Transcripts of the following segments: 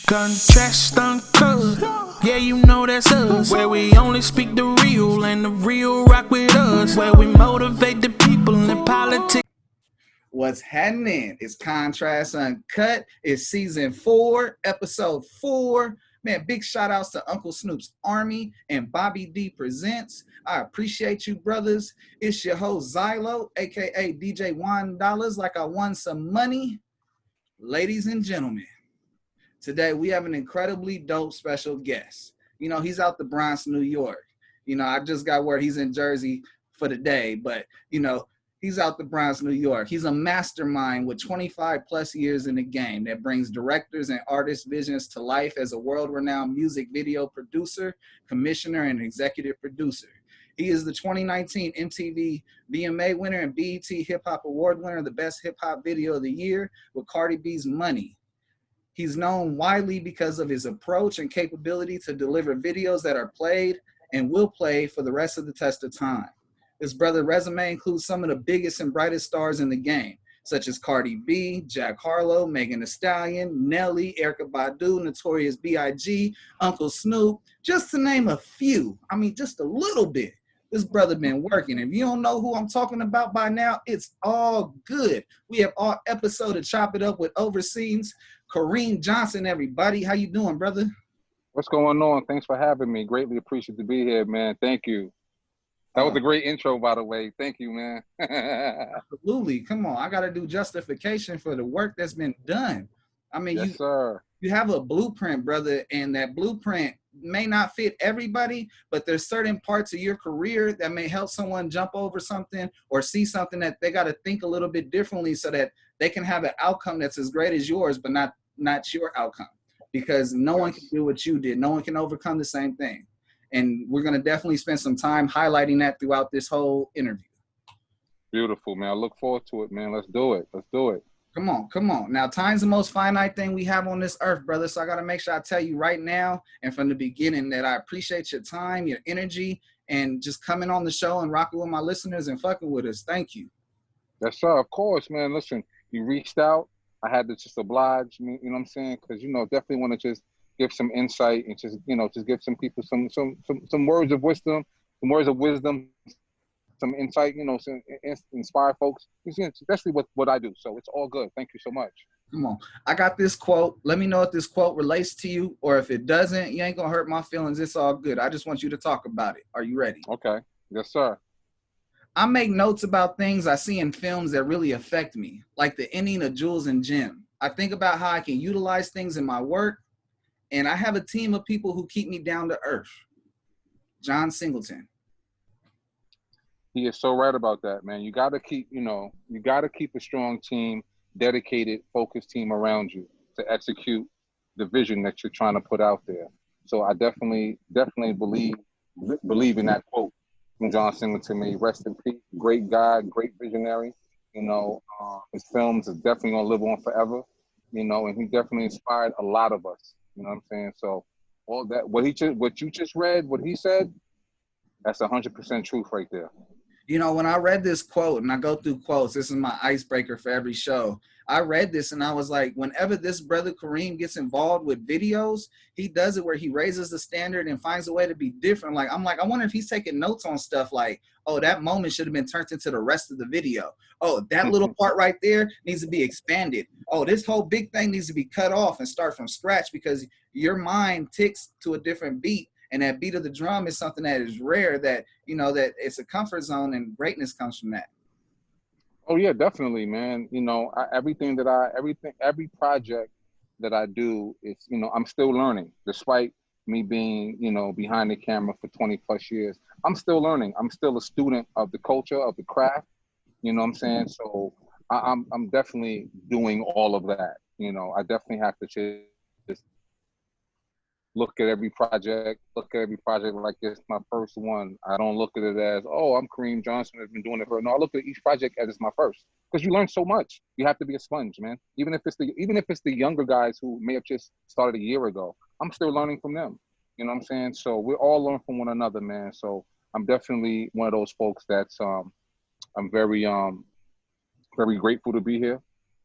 Contrast Uncut, yeah, you know that's us. Where we only speak the real and the real rock with us. Where we motivate the people in politics. What's happening? It's Contrast Uncut. It's season 4, episode 4. Man, big shout outs to Uncle Snoop's Army and Bobby D Presents. I appreciate you, brothers. It's your host, Zylo, aka DJ $1, like I won some money. Ladies and gentlemen, today we have an incredibly dope special guest. You know, he's out the Bronx, New York. You know, I just got word he's in Jersey for the day, but, you know, he's out the Bronx, New York. He's a mastermind with 25 plus years in the game that brings directors and artists' visions to life as a world-renowned music video producer, commissioner, and executive producer. He is the 2019 MTV VMA winner and BET Hip Hop Award winner, the best hip hop video of the year with Cardi B's Money. He's known widely because of his approach and capability to deliver videos that are played and will play for the rest of the test of time. His brother's resume includes some of the biggest and brightest stars in the game, such as Cardi B, Jack Harlow, Megan Thee Stallion, Nelly, Erykah Badu, Notorious B.I.G., Uncle Snoop, just to name a few. I mean, just a little bit. This brother been working. If you don't know who I'm talking about by now, it's all good. We have our episode of Chop It Up with OverScene's KAREEM Johnson, everybody. How you doing, brother? What's going on? Thanks for having me. Greatly appreciate to be here, man. Thank you. That was a great intro, by the way. Thank you, man. Absolutely. Come on. I got to do justification for the work that's been done. I mean, yes, sir. You have a blueprint, brother, and that blueprint may not fit everybody, but there's certain parts of your career that may help someone jump over something or see something that they got to think a little bit differently so that they can have an outcome that's as great as yours, but not your outcome, because no one can do what you did. No one can overcome the same thing. And we're going to definitely spend some time highlighting that throughout this whole interview. Beautiful, man. I look forward to it, man. Let's do it. Let's do it. Come on, come on. Now, time's the most finite thing we have on this earth, brother. So I got to make sure I tell you right now and from the beginning that I appreciate your time, your energy, and just coming on the show and rocking with my listeners and fucking with us. Thank you. Yes, sir. Of course, man. Listen, you reached out. I had to just oblige me, you know what I'm saying? Because, you know, definitely want to just give some insight and just, you know, just give some people some words of wisdom, some insight, you know, some inspire folks, especially what I do. So it's all good. Thank you so much. Come on. I got this quote. Let me know if this quote relates to you, or if it doesn't, you ain't going to hurt my feelings. It's all good. I just want you to talk about it. Are you ready? Okay. Yes, sir. I make notes about things I see in films that really affect me, like the ending of Jules and Jim. I think about how I can utilize things in my work, and I have a team of people who keep me down to earth. John Singleton. He is so right about that, man. You got to keep, a strong team, dedicated, focused team around you to execute the vision that you're trying to put out there. So I definitely believe in that quote from John Singleton. May he rest in peace. Great guy, great visionary. You know, his films is definitely gonna live on forever. You know, and he definitely inspired a lot of us. You know what I'm saying? So all that, what you just read, what he said, that's 100% truth right there. You know, when I read this quote, and I go through quotes, this is my icebreaker for every show. I read this and I was like, whenever this brother KAREEM gets involved with videos, he does it where he raises the standard and finds a way to be different. I wonder if he's taking notes on stuff like, oh, that moment should have been turned into the rest of the video. Oh, that little part right there needs to be expanded. Oh, this whole big thing needs to be cut off and start from scratch, because your mind ticks to a different beat. And that beat of the drum is something that is rare, that, you know, that it's a comfort zone, and greatness comes from that. Oh yeah, definitely, man. You know, every project that I do is, you know, I'm still learning, despite me being, you know, behind the camera for 20 plus years. I'm still learning. I'm still a student of the culture, of the craft. You know what I'm saying? So I'm definitely doing all of that. You know, I definitely have to just look at every project like it's my first one. I don't look at it as, oh, I'm KAREEM Johnson, I've been doing it for. No, I look at each project as it's my first, because you learn so much. You have to be a sponge, man. Even if it's the younger guys who may have just started a year ago, I'm still learning from them. You know what I'm saying? So we all learn from one another, man. So I'm definitely one of those folks that's I'm very grateful to be here,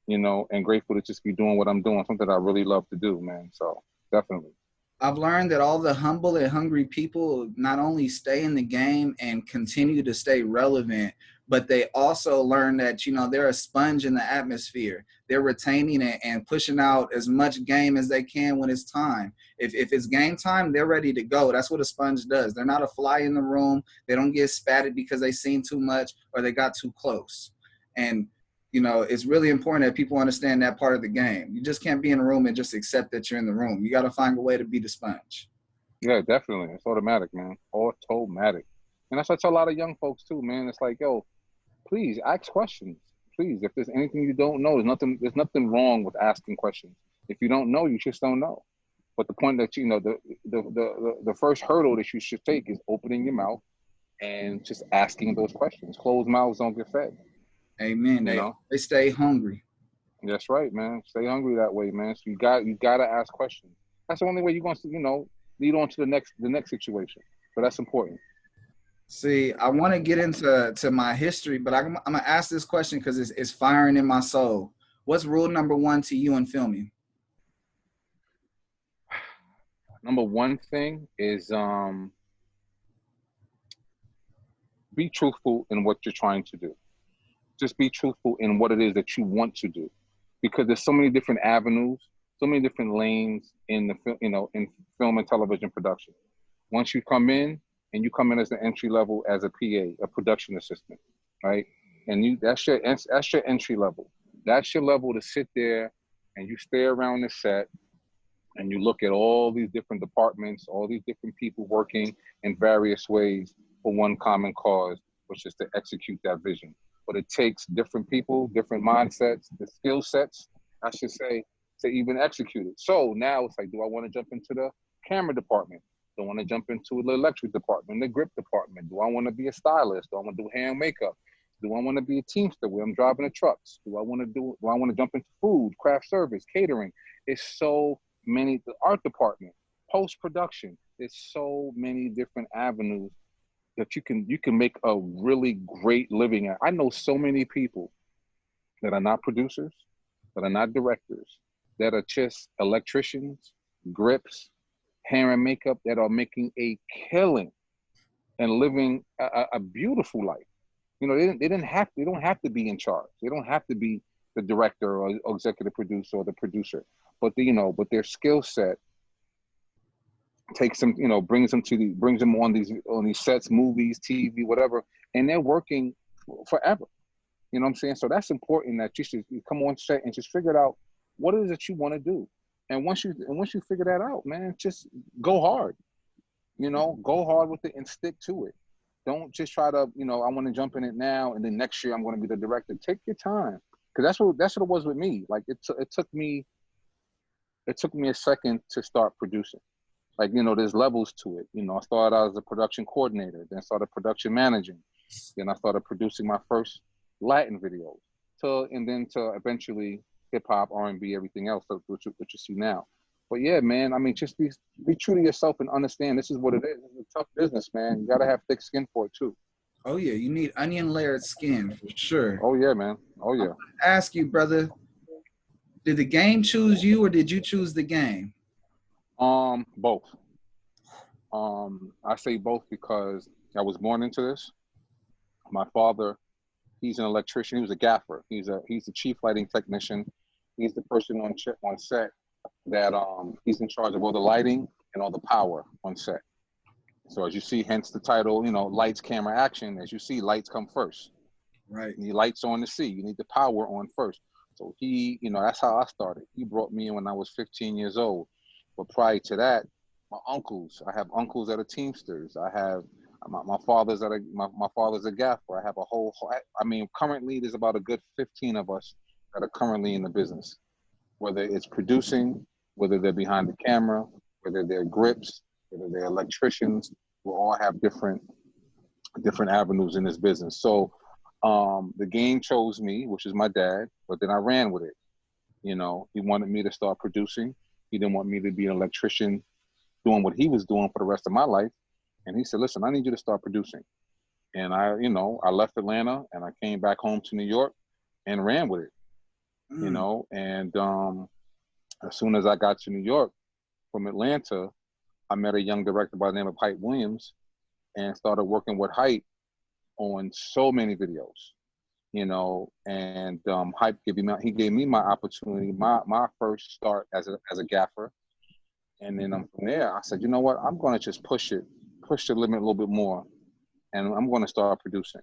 you know, and grateful to just be doing what I'm doing, something that I really love to do, man. So Definitely. I've learned that all the humble and hungry people not only stay in the game and continue to stay relevant, but they also learn that, you know, they're a sponge in the atmosphere. They're retaining it and pushing out as much game as they can when it's time. If it's game time, they're ready to go. That's what a sponge does. They're not a fly in the room. They don't get spatted because they seen too much or they got too close. And you know, it's really important that people understand that part of the game. You just can't be in a room and just accept that you're in the room. You got to find a way to be the sponge. Yeah, definitely. It's automatic, man. Automatic. And that's what I tell a lot of young folks too, man. It's like, yo, please ask questions. Please, if there's anything you don't know, there's nothing wrong with asking questions. If you don't know, you just don't know. But the point that, you know, the first hurdle that you should take is opening your mouth and just asking those questions. Closed mouths don't get fed. Amen. You They, know? they stay hungry. That's right, man. Stay hungry that way, man. So you gotta ask questions. That's the only way you're going to, you know, lead on to the next situation. So that's important. See, I want to get into my history, but I'm going to ask this question because it's firing in my soul. What's rule number one to you in filming? Number one thing is be truthful in what you're trying to do. Just be truthful in what it is that you want to do, because there's so many different avenues, so many different lanes in in film and television production. Once you come in, and you come in as an entry level as a PA, a production assistant, right? And that's your entry level. That's your level to sit there and you stay around the set and you look at all these different departments, all these different people working in various ways for one common cause, which is to execute that vision. But it takes different people, different mindsets, the skill sets, I should say, to even execute it. So now it's like, do I want to jump into the camera department? Do I want to jump into the electric department, the grip department? Do I want to be a stylist? Do I want to do hair and makeup? Do I want to be a teamster where I'm driving the trucks? Do I want to jump into food, craft service, catering? It's so many, the art department, post-production. There's so many different avenues that you can make a really great living at. I know so many people that are not producers, that are not directors, that are just electricians, grips, hair and makeup, that are making a killing and living a beautiful life. You know, they don't have to be in charge. They don't have to be the director or executive producer or the producer, but but their skill set takes them, brings them on these sets, movies, TV, whatever, and they're working forever. You know what I'm saying? So that's important, that you come on set and just figure it out what it is that you want to do. And once you figure that out, man, just go hard. Go hard with it and stick to it. Don't just try to, I want to jump in it now and then next year I'm going to be the director. Take your time, because that's what it was with me. Like it took me a second to start producing. Like, there's levels to it. I started out as a production coordinator, then started production managing. Then I started producing my first Latin videos, to eventually hip hop, R&B, everything else, which you see now. But yeah, man, I mean, just be true to yourself and understand this is what it is. It's a tough business, man. You gotta have thick skin for it too. Oh yeah, you need onion layered skin for sure. Oh yeah, man. Oh yeah. Ask you, brother, did the game choose you or did you choose the game? Both. I say both because I was born into this. My father, he's an electrician. He was a gaffer. He's the chief lighting technician. He's the person on set that he's in charge of all the lighting and all the power on set. So as you see, hence the title, lights, camera, action. As you see, lights come first. Right. You need lights on to see. You need the power on first. So that's how I started. He brought me in when I was 15 years old. But prior to that, I have uncles that are Teamsters. I have my father's my father's a gaffer. I have currently there's about a good 15 of us that are currently in the business. Whether it's producing, whether they're behind the camera, whether they're grips, whether they're electricians, we all have different avenues in this business. So the game chose me, which is my dad, but then I ran with it. He wanted me to start producing. He didn't want me to be an electrician doing what he was doing for the rest of my life. And he said, listen, I need you to start producing. And I left Atlanta and I came back home to New York and ran with it. And as soon as I got to New York, from Atlanta, I met a young director by the name of Hype Williams and started working with Hype on so many videos, you know, and Hype he gave me my opportunity, my first start as a gaffer. And then from there, I said, you know what, I'm going to just push the limit a little bit more, and I'm going to start producing,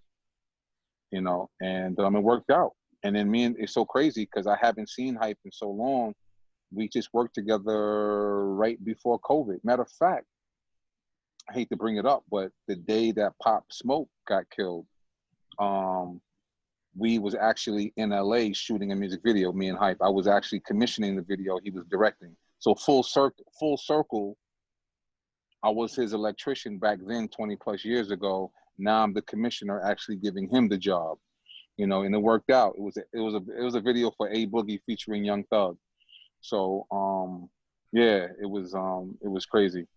you know, and it worked out. And then it's so crazy because I haven't seen Hype in so long. We just worked together right before COVID. Matter of fact, I hate to bring it up, but the day that Pop Smoke got killed, we was actually in LA shooting a music video, me and Hype. I was actually commissioning the video, he was directing. So full circle, I was his electrician back then, 20 plus years ago. Now I'm the commissioner, actually giving him the job, you know, and it worked out. It was a video for A Boogie featuring Young Thug. So yeah, it was crazy.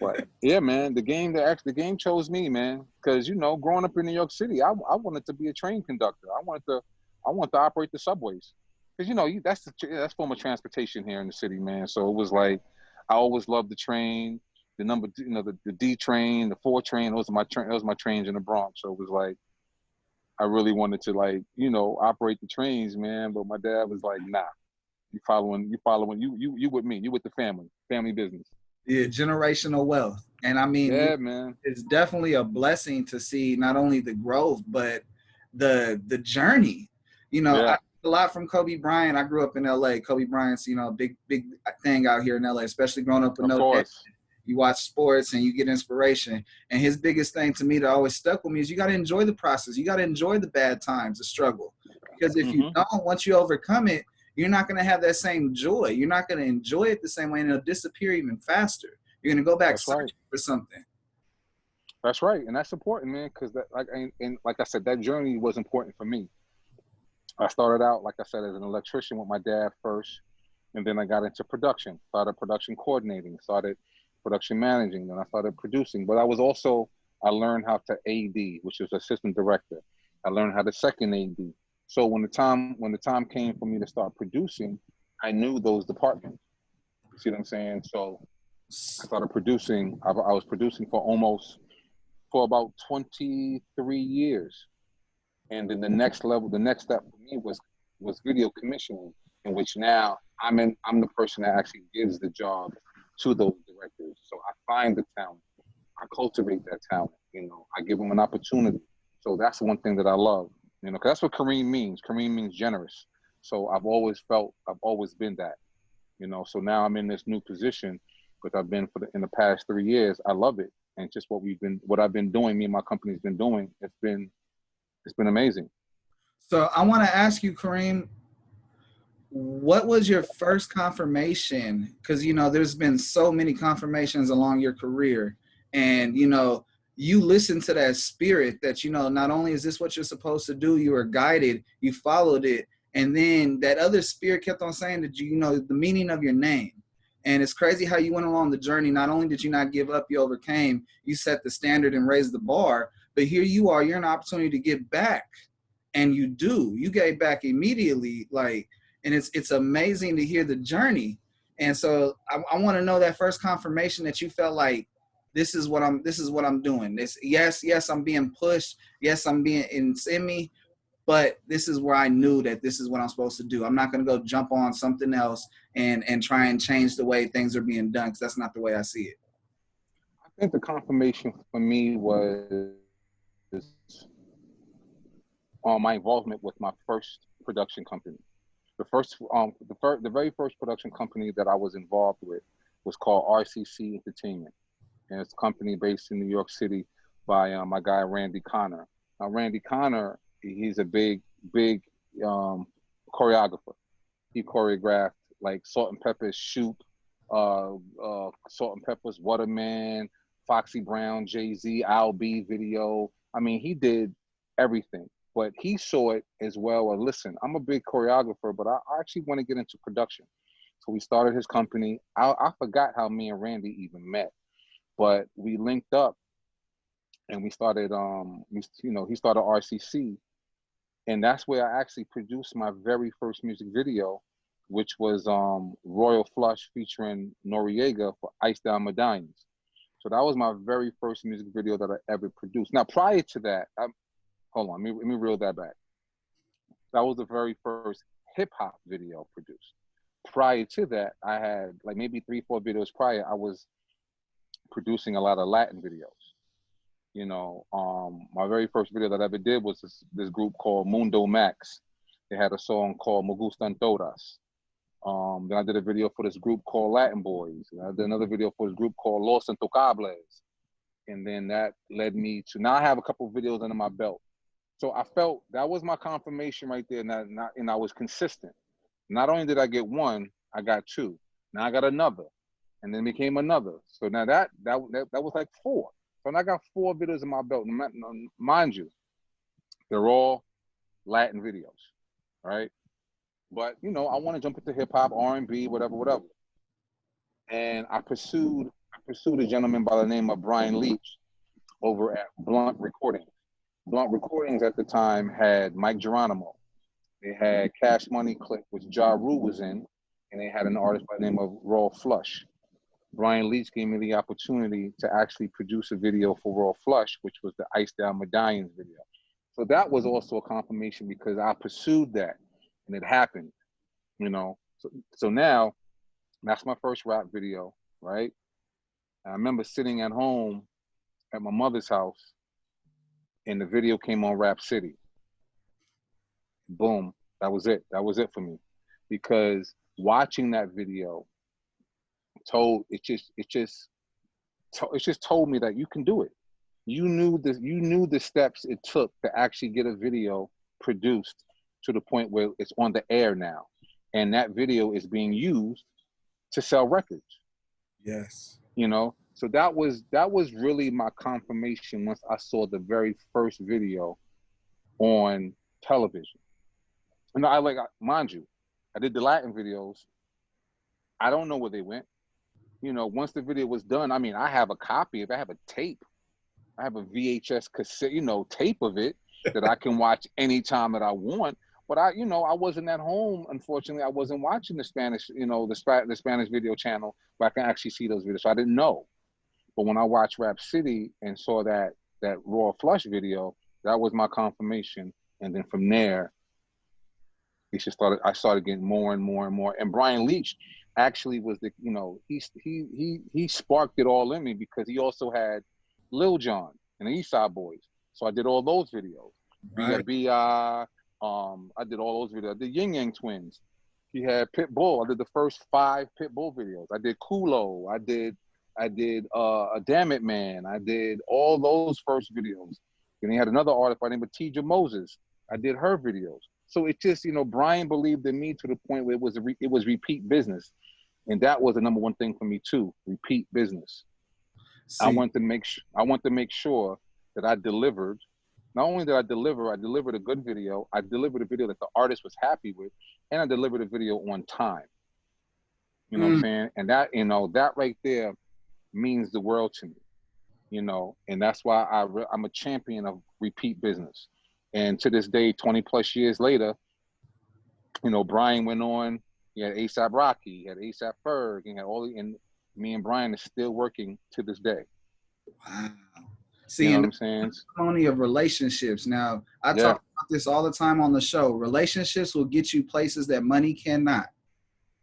But yeah, man, the game chose me, man, because you know, growing up in New York City, I wanted to be a train conductor. I wanted to operate the subways, because you know that's form of transportation here in the city, man. So it was like I always loved the train, the D train, the 4 train. Those are my trains in the Bronx. So it was like I really wanted to, like, you know, operate the trains, man. But my dad was like, nah, you following you with me, you with the family business. Yeah, generational wealth. And I mean, Yeah, man. it's definitely a blessing to see not only the growth, but the journey. You know, I Yeah, a lot from Kobe Bryant. I grew up in LA. Kobe Bryant's, you know, big thing out here in LA, especially growing up in of Notre Dame. course. You watch sports and you get inspiration. And his biggest thing to me that always stuck with me is you got to enjoy the process. You got to enjoy the bad times, the struggle. Because if you don't, once you overcome it, you're not going to have that same joy. You're not going to enjoy it the same way, and it'll disappear even faster. You're going to go back That's right. searching for something. That's right, and that's important, man. Because like I said, that journey was important for me. I started out, like I said, as an electrician with my dad first, and then I got into production. Started production coordinating. Started production managing. Then I started producing. But I learned how to AD, which is assistant director. I learned how to second AD. So when the time came for me to start producing, I knew those departments. You see what I'm saying? So I started producing. I was producing for about 23 years. And then the next step for me was video commissioning, in which now I'm the person that actually gives the job to those directors. So I find the talent, I cultivate that talent, you know, I give them an opportunity. So that's one thing that I love, you know, because that's what Kareem means. Kareem means generous. So I've always been that, you know. So now I'm in this new position, but I've been in the past 3 years. I love it, and just what I've been doing. Me and my company's been doing. It's been amazing. So I want to ask you, Kareem, what was your first confirmation? Because, you know, there's been so many confirmations along your career. And, you know, you listen to that spirit that, you know, not only is this what you're supposed to do, you were guided, you followed it. And then that other spirit kept on saying that, you know, the meaning of your name. And it's crazy how you went along the journey. Not only did you not give up, you overcame, you set the standard and raised the bar. But here you are, you're an opportunity to give back. And you gave back immediately. Like, and it's amazing to hear the journey. And so I want to know that first confirmation that you felt like this is what I'm doing. Yes, I'm being pushed. Yes, I'm being in me, but this is where I knew that this is what I'm supposed to do. I'm not going to go jump on something else and try and change the way things are being done, because that's not the way I see it. I think the confirmation for me was my involvement with my first production company. The very first production company that I was involved with was called RCC Entertainment, and it's a company based in New York City by my guy Randy Connor. Now Randy Connor, he's a big choreographer. He choreographed like Salt and Pepper's Shoot, Salt and Pepper's Waterman, Foxy Brown, Jay-Z, Al B video. I mean, he did everything. But he saw it as well. Listen, I'm a big choreographer, but I actually want to get into production. So we started his company. I forgot how me and Randy even met, but we linked up and we started. He started RCC, and that's where I actually produced my very first music video which was Royal Flush featuring Noriega for Ice Down Medallions. So that was my very first music video that I ever produced. Now, prior to that, hold on, let me reel that back. That was the very first hip hop video produced. Prior to that, I had like maybe 3-4 videos prior. I was producing a lot of Latin videos. You know, my very first video that I ever did was this group called Mundo Max. They had a song called Me Gustan Todas. Then I did a video for this group called Latin Boys. And I did another video for this group called Los Intocables. And then that led me to, now I have a couple of videos under my belt. So I felt that was my confirmation right there, and I was consistent. Not only did I get one, I got two. Now I got another, and then became another. So now that was like 4. So now I got 4 videos in my belt. Mind you, they're all Latin videos, right? But you know, I want to jump into hip hop, R&B, whatever. And I pursued a gentleman by the name of Brian Leach over at Blunt Recordings. Blunt Recordings at the time had Mike Geronimo. They had Cash Money Click, which Ja Rule was in, and they had an artist by the name of Raw Flush. Brian Leach gave me the opportunity to actually produce a video for Raw Flush, which was the Ice Down Medallions video. So that was also a confirmation because I pursued that, and it happened, you know. So now, that's my first rap video, right? And I remember sitting at home at my mother's house, and the video came on Rap City. Boom, that was it. That was it for me, because watching that video told me that you can do it. You knew the steps it took to actually get a video produced to the point where it's on the air now, and that video is being used to sell records. Yes. You know, so that was really my confirmation once I saw the very first video on television. And mind you, I did the Latin videos. I don't know where they went. You know, once the video was done, I mean, I have a copy of it. I have a tape. I have a VHS cassette, tape of it that I can watch anytime that I want. But I wasn't at home. Unfortunately, I wasn't watching the Spanish, the Spanish video channel where I can actually see those videos. So I didn't know. But when I watched Rap City and saw that Raw Flush video, that was my confirmation. And then from there, I started getting more and more and more. And Brian Leach actually was he sparked it all in me, because he also had Lil Jon and the East Side Boys. So I did all those videos. Right. I did all those videos. I did Yin Yang Twins. He had Pitbull. I did the first 5 Pitbull videos. I did Kulo. I did a Damn It Man. I did all those first videos. And he had another artist by the name of Teja Moses. I did her videos. So it just, Brian believed in me to the point where it was repeat business. And that was the number one thing for me too, repeat business. See, I want to make sure that I delivered. Not only did I delivered a good video. I delivered a video that the artist was happy with, and I delivered a video on time. You know what I'm saying? And that, that right there means the world to me. And that's why I'm a champion of repeat business. And to this day, 20 plus years later, Brian went on. He had A$AP Rocky, he had A$AP Ferg, he had and me and Brian are still working to this day. Wow. See, you know what I'm saying? Testimony of relationships. Now, I talk about this all the time on the show. Relationships will get you places that money cannot.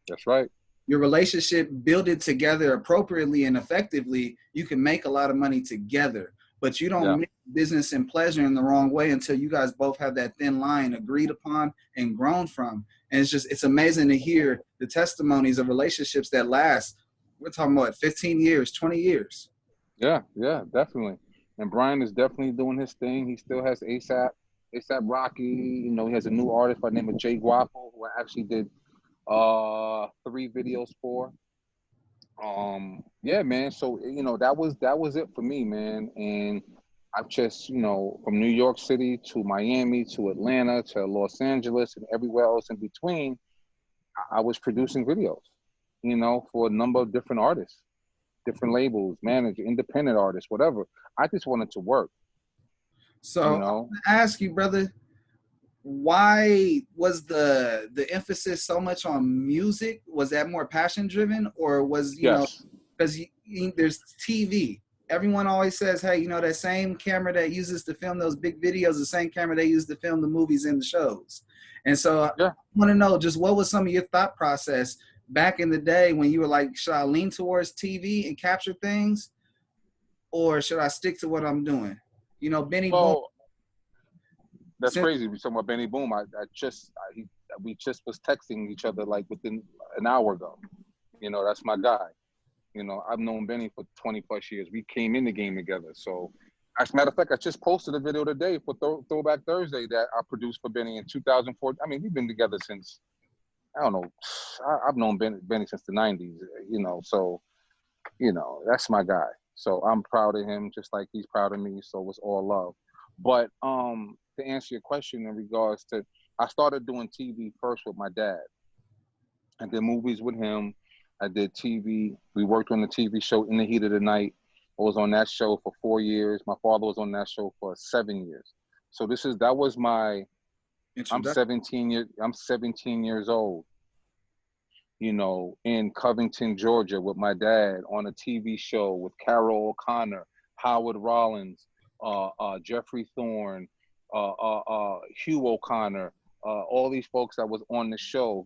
That's right. Your relationship, build it together appropriately and effectively, you can make a lot of money together. But you don't mix business and pleasure in the wrong way until you guys both have that thin line agreed upon and grown from. And it's amazing to hear the testimonies of relationships that last. We're talking about 15 years, 20 years. Yeah, definitely. And Brian is definitely doing his thing. He still has A$AP Rocky. He has a new artist by the name of Jay Guapo, who I actually did 3 videos for. Yeah, man. So that was it for me, man. And I've just from New York City to Miami to Atlanta to Los Angeles and everywhere else in between, I was producing videos, for a number of different artists, different labels, manager, independent artists, whatever. I just wanted to work. So I'm gonna ask you, brother, why was the emphasis so much on music? Was that more passion driven, or was, you know, Yes. because there's TV. Everyone always says, hey, you know, that same camera that uses to film those big videos, the same camera they use to film the movies and the shows. And so I Yeah. want to know, just what was some of your thought process back in the day when you were like, should I lean towards TV and capture things, or should I stick to what I'm doing? You know, Benny Boom. Well, that's Since, crazy. We talking about Benny Boom. We just was texting each other like within an hour ago. You know, that's my guy. You know, I've known Benny for 20 plus years. We came in the game together. So, as a matter of fact, I just posted a video today for Throwback Thursday that I produced for Benny in 2004. I mean, we've been together since, I don't know, I've known Benny since the 90s, you know, so, you know, that's my guy. So I'm proud of him just like he's proud of me. So it's all love. But to answer your question in regards to, I started doing TV first with my dad. I did movies with him. I did TV. We worked on the TV show In the Heat of the Night. I was on that show for 4 years. My father was on that show for 7 years. So that was my, I'm 17 years old, you know, in Covington, Georgia with my dad on a TV show with Carol O'Connor, Howard Rollins, Jeffrey Thorne, Hugh O'Connor, all these folks that was on the show,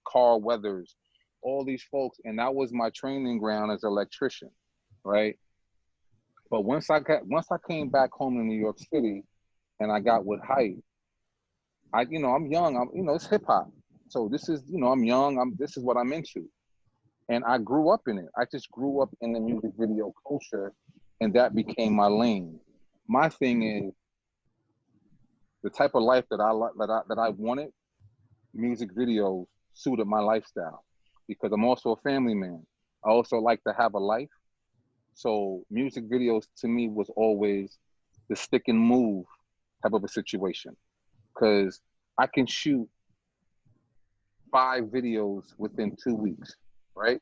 Carl Weathers, all these folks. And that was my training ground as an electrician, right? But once I came back home to New York City and I got with Hype, you know, I'm young, you know, it's hip hop. So this is, you know, I'm young, this is what I'm into. And I grew up in it. I just grew up in the music video culture, and that became my lane. My thing is the type of life that I wanted, music videos suited my lifestyle because I'm also a family man. I also like to have a life. So music videos to me was always the stick and move type of a situation because I can shoot 5 videos within 2 weeks, right?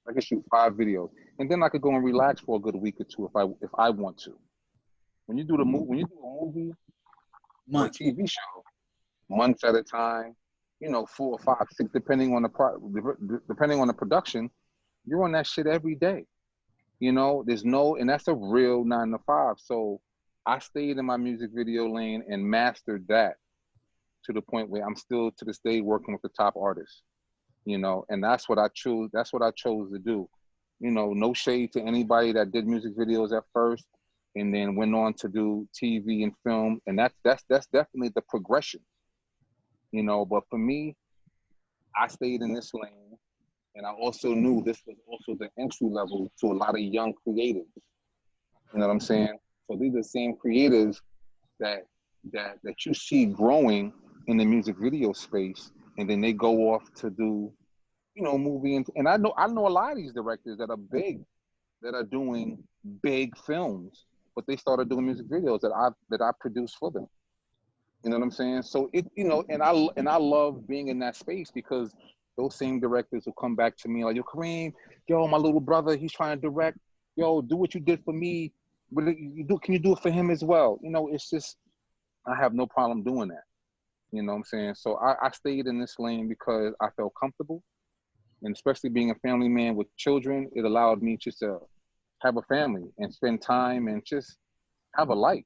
I can shoot 5 videos, and then I could go and relax for a good week or two if I want to. When you do a movie or a TV show, months at a time, you know, 4 or 5, 6, depending on the production, you're on that shit every day. You know, and that's a real 9 to 5. So I stayed in my music video lane and mastered that to the point where I'm still to this day working with the top artists, you know, and that's what I chose to do. You know, no shade to anybody that did music videos at first and then went on to do TV and film. And that's definitely the progression, you know, but for me, I stayed in this lane and I also knew this was also the entry level to a lot of young creatives. You know what I'm saying? So these are the same creators that you see growing in the music video space, and then they go off to do, you know, movie and I know a lot of these directors that are big, that are doing big films, but they started doing music videos that I produced for them. You know what I'm saying? So it, you know, and I love being in that space because those same directors will come back to me like, yo, Kareem, yo, my little brother, he's trying to direct. Yo, do what you did for me. Can you do it for him as well? You know, it's just, I have no problem doing that. You know what I'm saying? So I stayed in this lane because I felt comfortable. And especially being a family man with children, it allowed me just to have a family and spend time and just have a life.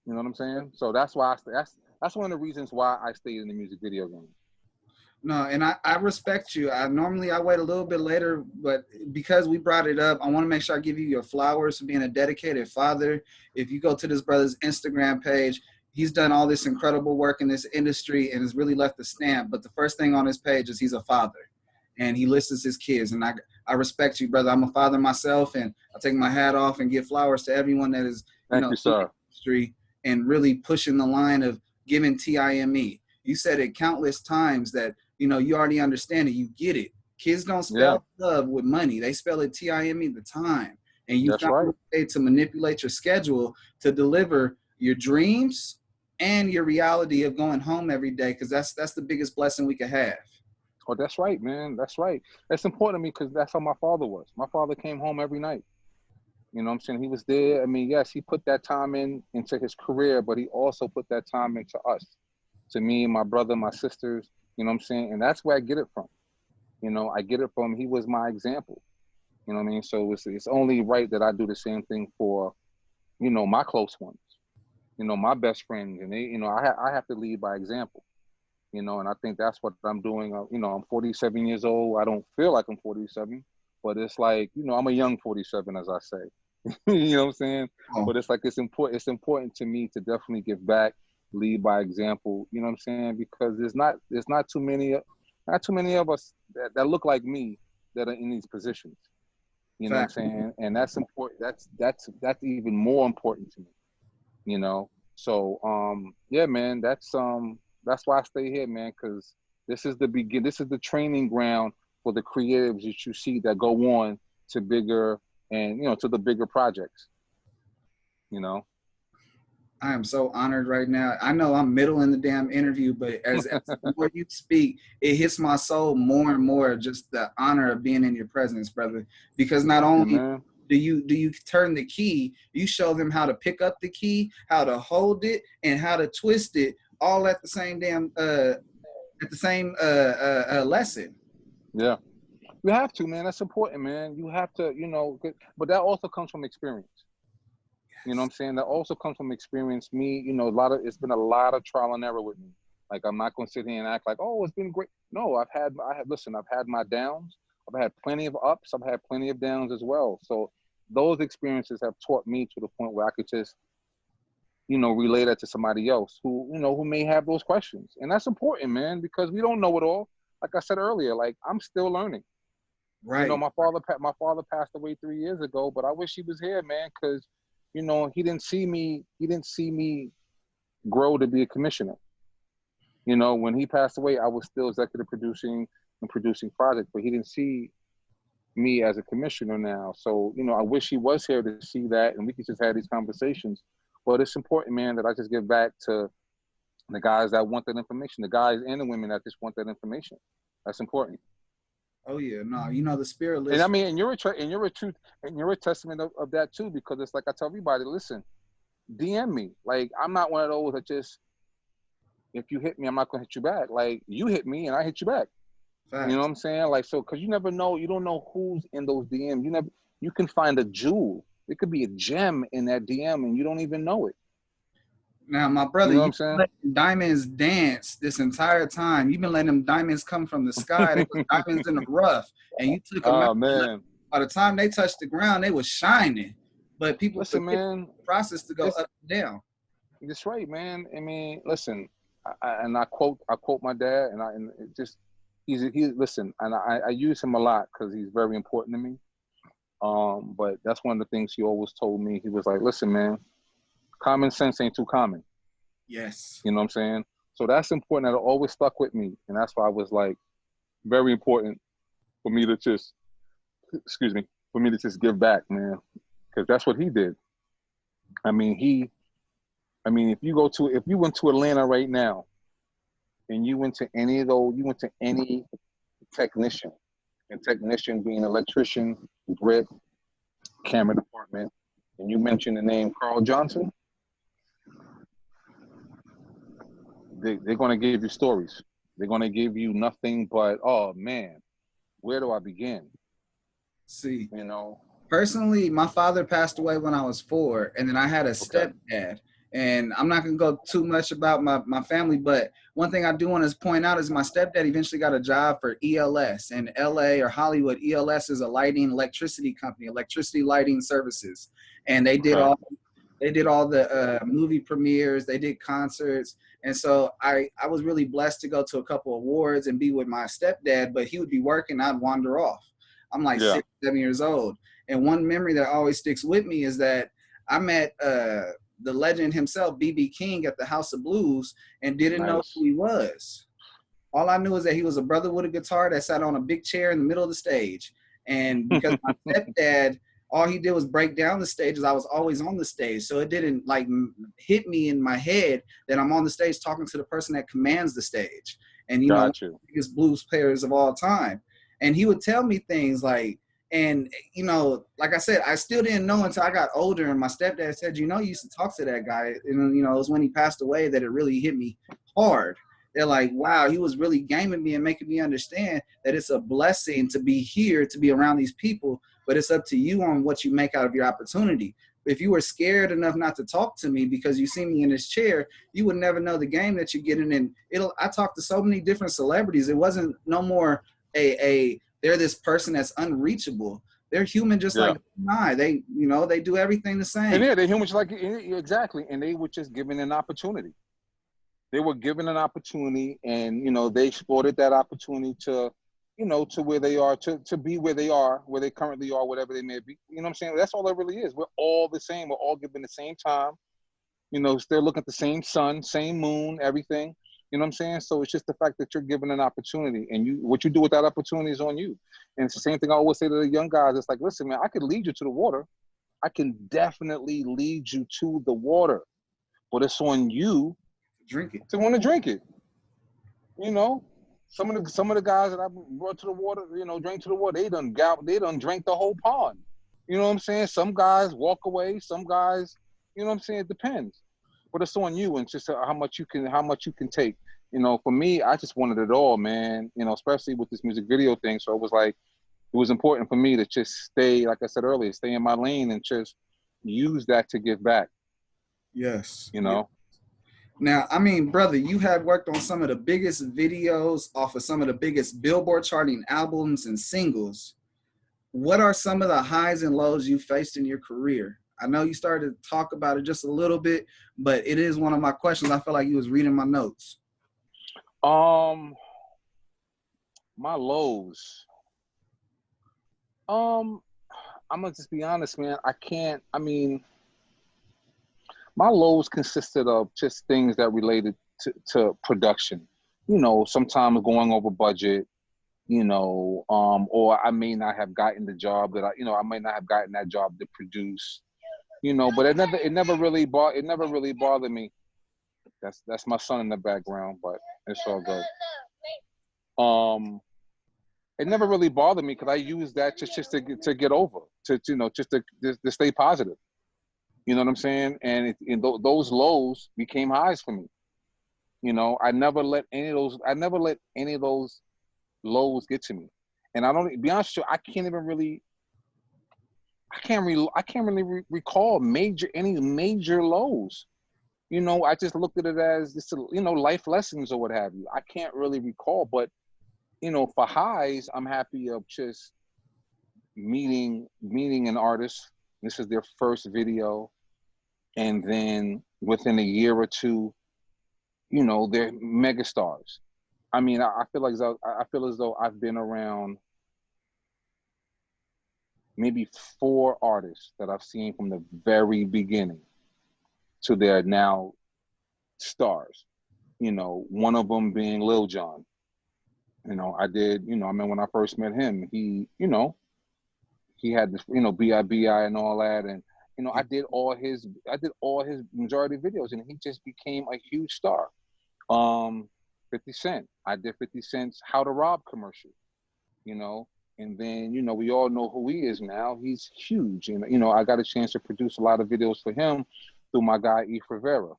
You know what I'm saying? So that's why that's one of the reasons why I stayed in the music video game. No, and I respect you. I wait a little bit later, but because we brought it up, I want to make sure I give you your flowers for being a dedicated father. If you go to this brother's Instagram page, he's done all this incredible work in this industry and has really left a stamp. But the first thing on his page is he's a father and he lists his kids. And I respect you, brother. I'm a father myself, and I take my hat off and give flowers to everyone that is, Thank you, in the sir. industry and really pushing the line of giving TIME. You said it countless times that, you know, you already understand it. You get it. Kids don't spell love with money. They spell it TIME, the time. And you That's found right. a way to manipulate your schedule to deliver your dreams and your reality of going home every day, because that's the biggest blessing we could have. Oh, that's right, man. That's right. That's important to me because that's how my father was. My father came home every night. You know what I'm saying? He was there. I mean, yes, he put that time into his career, but he also put that time into us, to me, my brother, my sisters. You know what I'm saying? And that's where I get it from. You know, I get it from, he was my example. You know what I mean? So it's only right that I do the same thing for, you know, my close ones, you know, my best friends, and they, you know, I have to lead by example. You know, and I think that's what I'm doing. You know, I'm 47 years old. I don't feel like I'm 47, but it's like, you know, I'm a young 47, as I say. You know what I'm saying? Oh, But it's like it's important. It's important to me to definitely give back, lead by example. You know what I'm saying? Because there's not too many of us that look like me that are in these positions. You know what I'm fact. saying? And that's important. That's even more important to me. You know. So yeah, man. That's why I stay here, man. Because this is the training ground for the creatives that you see that go on to bigger and, you know, to the bigger projects. You know. I am so honored right now. I know I'm middle in the damn interview, but as the more you speak, it hits my soul more and more. Just the honor of being in your presence, brother. Because not Thank you, only man. do you turn the key, you show them how to pick up the key, how to hold it, and how to twist it, all at the same lesson. Yeah. You have to, man. That's important, man. You have to, you know, but that also comes from experience. You know what I'm saying? That also comes from experience. Me, you know, it's been a lot of trial and error with me. Like, I'm not gonna sit here and act like, oh, it's been great. No, listen, I've had my downs. I've had plenty of ups. I've had plenty of downs as well. So those experiences have taught me to the point where I could just, you know, relay that to somebody else who, you know, who may have those questions. And that's important, man, because we don't know it all. Like I said earlier, like, I'm still learning. You know, Right. my father passed away 3 years ago, but I wish he was here, man, because, you know, he didn't see me grow to be a commissioner. You know, when he passed away, I was still executive producing and producing projects, but he didn't see me as a commissioner now. So, you know, I wish he was here to see that, and we could just have these conversations. But it's important, man, that I just give back to the guys that want that information, the guys and the women that just want that information. That's important. Oh yeah, no, you know the spirit And I list. mean, and you're a testament of that too, because it's like I tell everybody, listen, DM me. Like, I'm not one of those that just, if you hit me, I'm not gonna hit you back. Like, you hit me and I hit you back. You know what Facts. I'm saying? Like, so, because you never know, you don't know who's in those DMs. You can find a jewel. It could be a gem in that DM and you don't even know it. Now, my You brother, know what you I'm saying? let diamonds dance this entire time. You've been letting them diamonds come from the sky. They was diamonds in the rough, and you took them out. Oh man, By the time they touched the ground, they was shining. But people listen, forget man, the process to go it's up and down. it's right, man. I mean, listen, I quote my dad, and it just he listen, and I use him a lot because he's very important to me. But that's one of the things he always told me. He was like, listen, man, common sense ain't too common. Yes. You know what I'm saying? So that's important. That always stuck with me, and that's why I was like, very important for me to just, excuse me, for me to just give back, man, because that's what he did. I mean, if you went to Atlanta right now, and you went to any technician, and technician being electrician, grit, camera department, and you mention the name Carl Johnson, they're going to give you stories. They're going to give you nothing but, oh man, where do I begin? See, You know? personally, my father passed away when I was 4, and then I had a Okay. stepdad. And I'm not gonna go too much about my family, but one thing I do want to point out is my stepdad eventually got a job for ELS in LA or Hollywood. ELS is a lighting electricity company, electricity lighting services, and Okay. they did all the movie premieres, they did concerts, and so I was really blessed to go to a couple awards and be with my stepdad. But he would be working, I'd wander off. I'm like Yeah. 6, 7 years old, and one memory that always sticks with me is that I met the legend himself, BB King, at the House of Blues, and didn't know Nice. who he was. All I knew is that he was a brother with a guitar that sat on a big chair in the middle of the stage. And because my stepdad, all he did was break down the stages, I was always on the stage. So it didn't like hit me in my head that I'm on the stage talking to the person that commands the stage. And, you know, one of Got you. the biggest blues players of all time. And he would tell me things like, And, you know, like I said, I still didn't know until I got older. And my stepdad said, you know, you used to talk to that guy. And, you know, it was when he passed away that it really hit me hard. They're like, wow, he was really gaming me and making me understand that it's a blessing to be here, to be around these people. But it's up to you on what you make out of your opportunity. If you were scared enough not to talk to me because you see me in this chair, you would never know the game that you're getting in. I talked to so many different celebrities. It wasn't no more they're this person that's unreachable. They're human just like I. They, you know, they do everything the same. And yeah, they're humans like exactly. And they were just given an opportunity. They were given an opportunity, and you know, they exploited that opportunity to, you know, to where they are, to be where they are, where they currently are, whatever they may be. You know what I'm saying? That's all it really is. We're all the same. We're all given the same time. You know, still looking at the same sun, same moon, everything. You know what I'm saying? So it's just the fact that you're given an opportunity, and what you do with that opportunity is on you. And it's the same thing I always say to the young guys. It's like, listen, man, I could lead you to the water. I can definitely lead you to the water, but it's on you Drink it. to want to drink it. You know, some of the guys that I brought to the water, you know, drank to the water, they done drank the whole pond. You know what I'm saying? Some guys walk away, some guys, you know what I'm saying? It depends. But it's on you, and just how much you can take. You know, for me, I just wanted it all, man. You know, especially with this music video thing. So it was like, it was important for me to just stay, like I said earlier, stay in my lane and just use that to give back. Yes. You know? Now, I mean, brother, you have worked on some of the biggest videos off of some of the biggest Billboard charting albums and singles. What are some of the highs and lows you faced in your career? I know you started to talk about it just a little bit, but it is one of my questions. I feel like you was reading my notes. My lows. I'm gonna just be honest, man. My lows consisted of just things that related to production. You know, sometimes going over budget, you know, or I may not have gotten the job that I might not have gotten that job to produce, you know, but it never really bothered me. That's my son in the background, but it's all good. It never really bothered me because I used that just to get over, you know, just to stay positive. You know what I'm saying? And those lows became highs for me. You know, I never let any of those lows get to me. And I don't, be honest with you, I can't really recall any major lows. You know, I just looked at it as just, you know, life lessons or what have you. I can't really recall, but you know, for highs, I'm happy of just meeting an artist. This is their first video. And then within a year or two, you know, they're megastars. I mean, I feel as though I've been around maybe 4 artists that I've seen from the very beginning to their now stars. You know, one of them being Lil Jon. You know, I mean, when I first met him, he had this, you know, B.I.B.I. and all that. And, you know, I did all his majority videos, and he just became a huge star. 50 Cent. I did 50 Cent's How to Rob commercial, you know, and then, you know, we all know who he is now. He's huge. And, you know, I got a chance to produce a lot of videos for him through my guy, E. Rivera.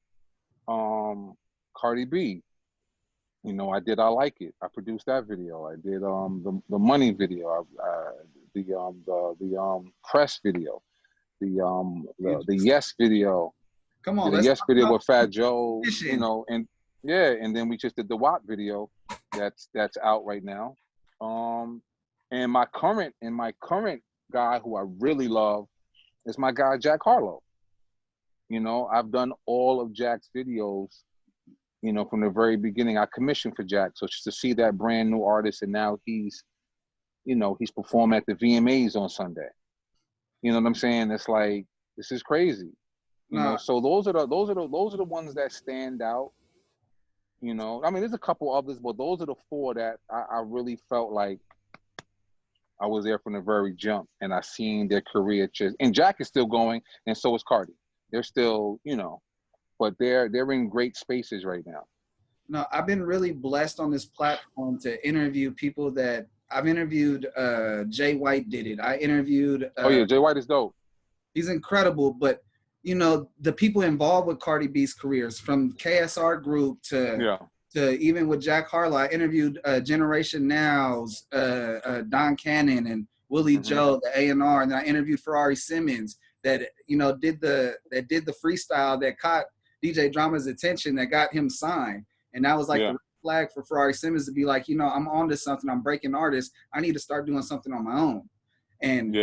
Cardi B. You know, I did I Like It. I produced that video. I did the Money video, the press video, the Yes video. Come on, The Yes video with Fat Joe, you know, and yeah, and then we just did the Watt video that's out right now. And my current guy who I really love is my guy Jack Harlow. You know, I've done all of Jack's videos, you know, from the very beginning. I commissioned for Jack. So just to see that brand new artist, and now he's performing at the VMAs on Sunday. You know what I'm saying? It's like, this is crazy. You know, so those are the ones that stand out. You know, I mean, there's a couple others, but those are the 4 that I really felt like I was there from the very jump, and I seen their career just. And Jack is still going, and so is Cardi. They're still, you know, but they're in great spaces right now. No, I've been really blessed on this platform to interview people that I've interviewed Jay White did it. I interviewed Oh yeah, Jay White is dope. he's incredible, but you know, the people involved with Cardi B's careers, from KSR Group to even with Jack Harlow. I interviewed Generation Now's Don Cannon and Willie Joe, the A&R, and then I interviewed Ferrari Simmons that, you know, did the freestyle that caught DJ Drama's attention, that got him signed. And that was like the flag for Ferrari Simmons to be like, you know, I'm on to something. I'm breaking artists. I need to start doing something on my own. And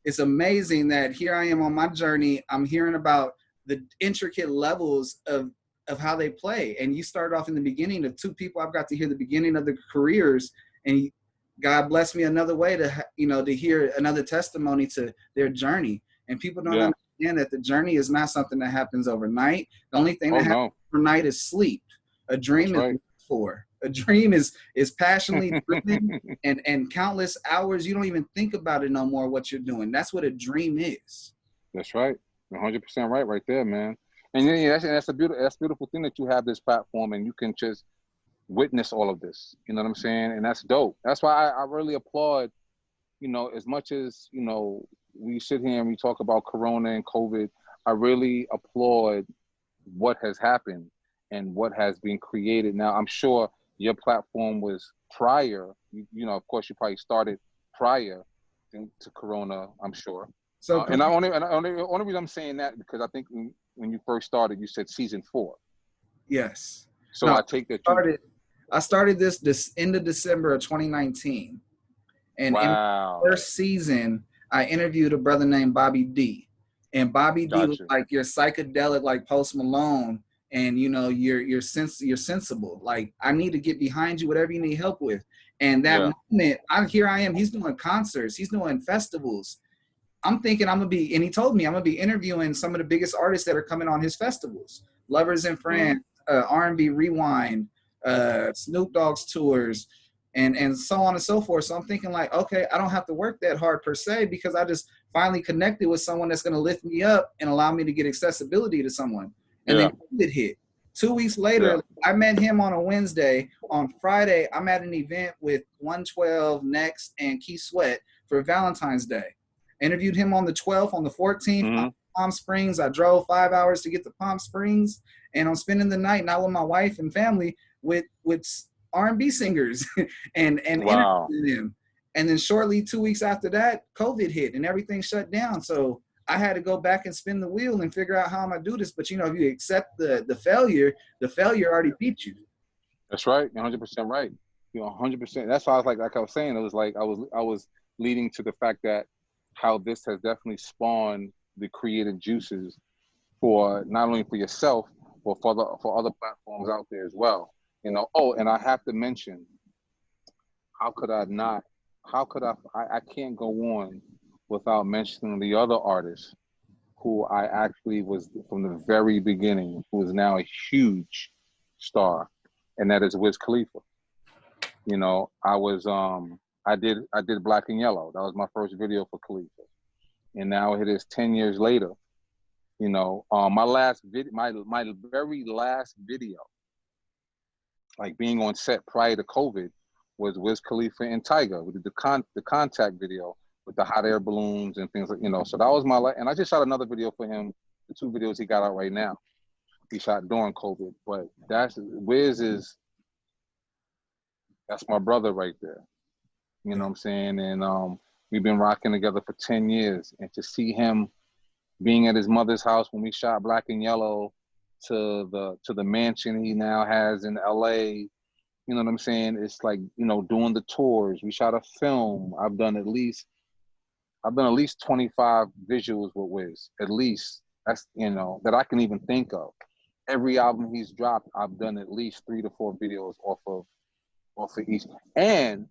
it's amazing that here I am on my journey. I'm hearing about the intricate levels of how they play. And you started off in the beginning of two people I've got to hear the beginning of their careers, and God bless me another way to, you know, to hear another testimony to their journey. And people don't understand that the journey is not something that happens overnight. The only thing that happens overnight is sleep. A dream is for. A dream is passionately driven, and countless hours you don't even think about it no more what you're doing. That's what a dream is. That's right. 100% right there, man. And that's a beautiful thing that you have this platform and you can just witness all of this. You know what I'm saying? And that's dope. That's why I really applaud, you know, as much as, you know, we sit here and we talk about Corona and COVID, I really applaud what has happened and what has been created. Now, I'm sure your platform was prior, you know, of course, you probably started prior to Corona, I'm sure. So, and the only reason I'm saying that, because I think when you first started, you said season 4. Yes. So no, I take that I started this end of December of 2019. And in the first season, I interviewed a brother named Bobby D. And Bobby D was like, you're psychedelic like Post Malone. And you know, you're sensible. Like, I need to get behind you, whatever you need help with. And that moment, here I am. He's doing concerts. He's doing festivals. I'm thinking I'm gonna be, and he told me I'm gonna be interviewing some of the biggest artists that are coming on his festivals. Lovers in France, R&B Rewind, Snoop Dogg's tours, and so on and so forth. So I'm thinking like, okay, I don't have to work that hard per se, because I just finally connected with someone that's gonna lift me up and allow me to get accessibility to someone. And then COVID hit. 2 weeks later, I met him on a Wednesday. On Friday, I'm at an event with 112, Next, and Key Sweat for Valentine's Day. Interviewed him on the 12th. On the 14th, Palm Springs. I drove 5 hours to get to Palm Springs, and I'm spending the night not with my wife and family, with R&B singers and interviewing them. And then shortly 2 weeks after that, COVID hit and everything shut down. So I had to go back and spin the wheel and figure out how I'm gonna do this. But you know, if you accept the failure already beat you. That's right. You're 100% right. You're 100%. That's why I was like I was saying, it was like I was leading to the fact that how this has definitely spawned the creative juices for not only for yourself, but for other platforms out there as well. You know. Oh, and I have to mention, I can't go on without mentioning the other artist who I actually was from the very beginning, who is now a huge star, and that is Wiz Khalifa. You know, I did Black and Yellow. That was my first video for Khalifa. And now it is 10 years later. You know, my very last video, like being on set prior to COVID, was Wiz Khalifa and Tyga. We did the Contact video with the hot air balloons and things like, you know. So that was and I just shot another video for him, the 2 videos he got out right now. He shot during COVID, but that's my brother right there. You know what I'm saying? And we've been rocking together for 10 years. And to see him being at his mother's house when we shot Black and Yellow, to the mansion he now has in LA, you know what I'm saying? It's like, you know, doing the tours. We shot a film. I've done at least 25 visuals with Wiz, at least. That's, you know, that I can even think of. Every album he's dropped, I've done at least 3 to 4 videos off of each. And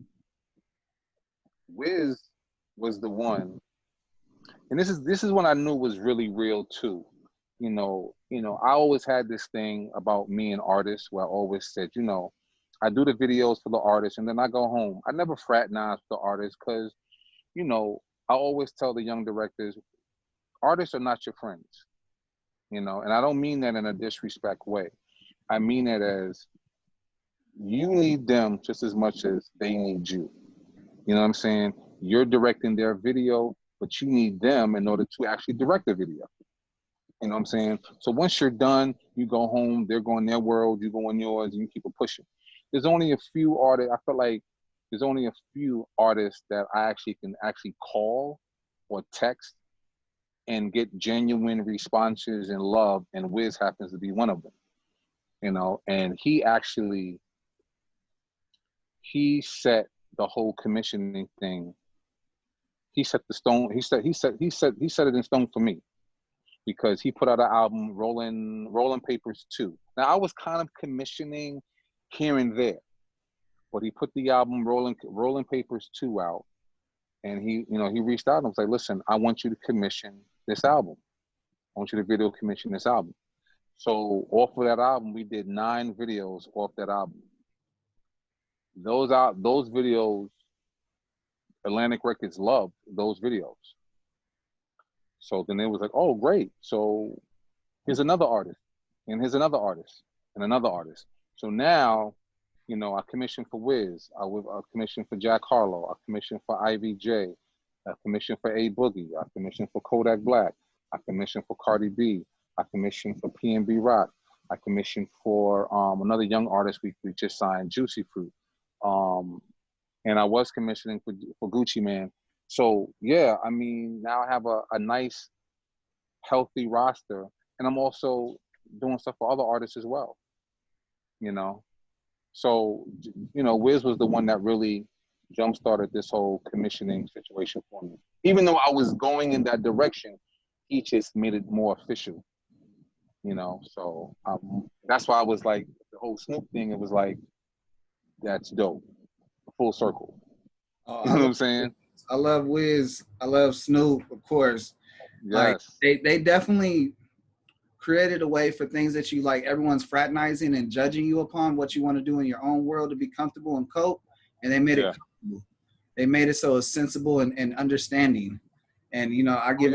Wiz was the one, and this is when I knew was really real too. You know, I always had this thing about me and artists where I always said, you know, I do the videos for the artists and then I go home. I never fraternize with the artists because, you know, I always tell the young directors, artists are not your friends, you know, and I don't mean that in a disrespect way. I mean it as you need them just as much as they need you. You know what I'm saying? You're directing their video, but you need them in order to actually direct the video. You know what I'm saying? So once you're done, you go home, they're going their world, you go in yours, and you keep it pushing. There's only a few artists, I feel like there's only a few artists that I actually can call or text and get genuine responses and love, and Wiz happens to be one of them. You know, and he set the whole commissioning thing. He set the stone, he set it in stone for me, because he put out an album, Rolling Papers 2. Now I was kind of commissioning here and there, but he put the album Rolling Papers 2 out, and he reached out and was like, listen, I want you to commission this album. I want you to video commission this album. So off of that album, we did 9 videos off that album. Those videos, Atlantic Records loved those videos. So then it was like, oh, great. So here's another artist, and here's another artist, and another artist. So now, you know, I commissioned for Wiz, I commissioned for Jack Harlow, I commissioned for IVJ, I commissioned for A Boogie, I commissioned for Kodak Black, I commissioned for Cardi B, I commissioned for PNB Rock, I commissioned for another young artist we just signed, Juicy Fruit. And I was commissioning for Gucci Mane. So yeah, I mean, now I have a nice, healthy roster, and I'm also doing stuff for other artists as well. You know, so you know, Wiz was the one that really jump-started this whole commissioning situation for me. Even though I was going in that direction, he just made it more official. You know, so that's why I was like, the whole Snoop thing, it was like, that's dope. Full circle. Oh, You know what I'm saying? I love Wiz. I love Snoop, of course. Yes. Like they definitely created a way for things that you like. Everyone's fraternizing and judging you upon what you want to do in your own world to be comfortable and cope. And they made it comfortable. They made it so it's sensible and understanding. And you know, I give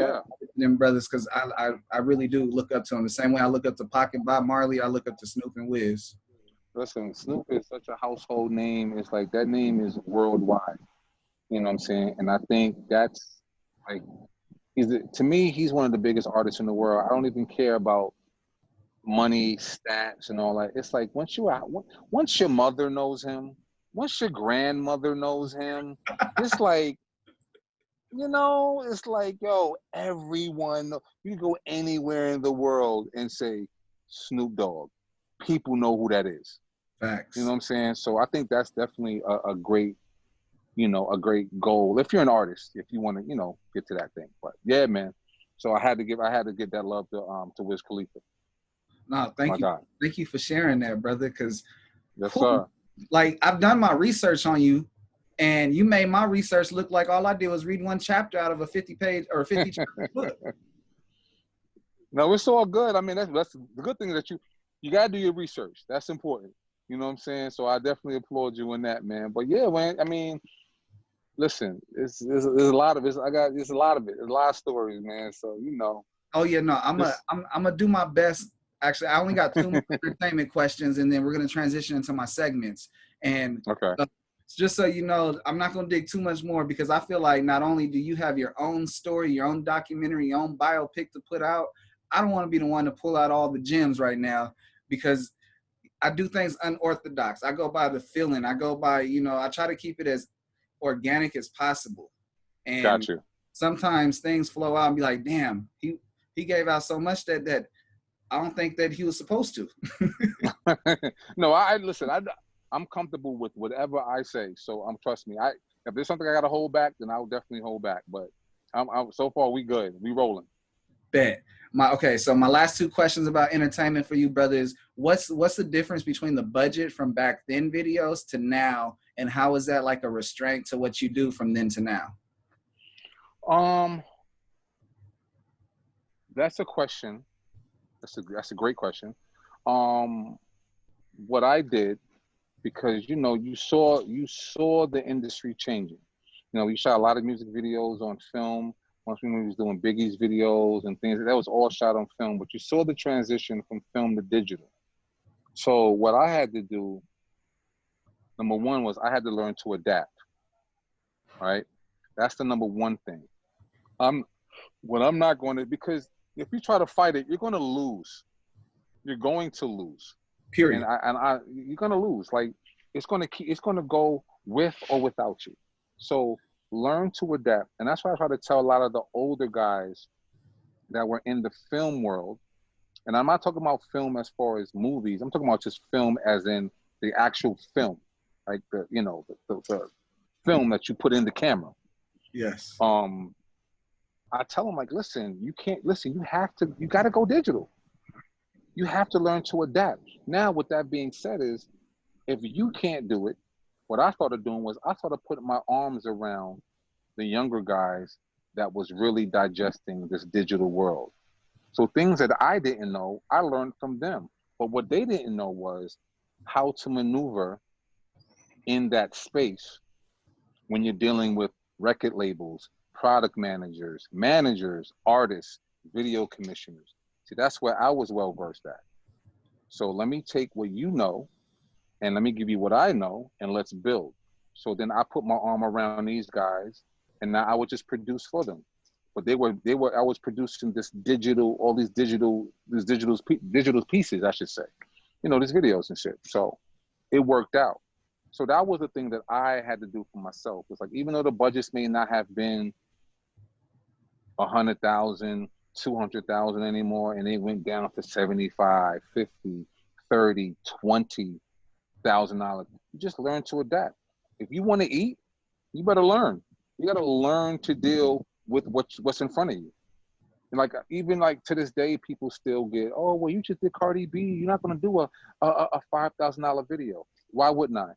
them brothers, because I really do look up to them the same way I look up to Pac and Bob Marley. I look up to Snoop and Wiz. Listen, Snoop is such a household name. It's like, that name is worldwide. You know what I'm saying? And I think that's like, to me, he's one of the biggest artists in the world. I don't even care about money, stats, and all that. It's like, once your mother knows him, once your grandmother knows him, it's like, you know, it's like, yo, everyone, you can go anywhere in the world and say Snoop Dogg. People know who that is. Facts. You know what I'm saying? So I think that's definitely a great, you know, a great goal if you're an artist, if you want to, you know, get to that thing. But yeah, man. So I had to give that love to Wiz Khalifa. No, thank you. God. Thank you for sharing that, brother. Because yes, sir. Like, I've done my research on you, and you made my research look like all I did was read one chapter out of a 50-page or 50 chapter book. No, it's all good. I mean, that's the good thing, that you gotta do your research. That's important. You know what I'm saying? So I definitely applaud you in that, man. But yeah, man, I mean, listen, there's a lot of it. There's a lot of it. There's a lot of stories, man. So, you know. Oh yeah, no, I'm gonna do my best. Actually, I only got 2 more entertainment questions, and then we're gonna transition into my segments. And okay. Just so you know, I'm not gonna dig too much more, because I feel like not only do you have your own story, your own documentary, your own biopic to put out, I don't want to be the one to pull out all the gems right now, because I do things unorthodox. I go by the feeling. I go by, you know, I try to keep it as organic as possible. And got you. Sometimes things flow out and be like, damn, he gave out so much that I don't think that he was supposed to. No, listen, I'm comfortable with whatever I say. So trust me. If there's something I gotta hold back, then I'll definitely hold back. But so far we good. We rolling. Bet. So my last 2 questions about entertainment for you, brothers. What's the difference between the budget from back then videos to now, and how is that like a restraint to what you do from then to now? That's a question. That's a great question. What I did, because you know, you saw the industry changing. You know, we shot a lot of music videos on film. Once we was doing Biggie's videos and things, that was all shot on film, but you saw the transition from film to digital. So what I had to do, number one, was I had to learn to adapt. right? That's the number one thing. What I'm not going to, because if you try to fight it, you're going to lose. You're going to lose. Period. You're going to lose. Like, it's going to go with or without you. So learn to adapt. And that's why I try to tell a lot of the older guys that were in the film world. And I'm not talking about film as far as movies. I'm talking about just film as in the actual film, like the film that you put in the camera. Yes. I tell them, like, listen, you got to go digital. You have to learn to adapt. Now, with that being said, is if you can't do it, what I started doing was I started putting my arms around the younger guys that was really digesting this digital world. So things that I didn't know, I learned from them. But what they didn't know was how to maneuver in that space when you're dealing with record labels, product managers, artists, video commissioners. See, that's where I was well versed at. So let me take what you know and let me give you what I know and let's build. So then I put my arm around these guys and now I would just produce for them. But I was producing all these digital pieces, I should say. You know, these videos and shit. So it worked out. So that was the thing that I had to do for myself. It's like, even though the budgets may not have been 100,000, 200,000 anymore, and it went down to 75, 50, 30, $20,000. You just learn to adapt. If you want to eat, you better learn. You got to learn to deal with what's in front of you. And like, even like to this day, people still get, oh, well, you just did Cardi B. You're not going to do a $5,000 video. Why wouldn't I?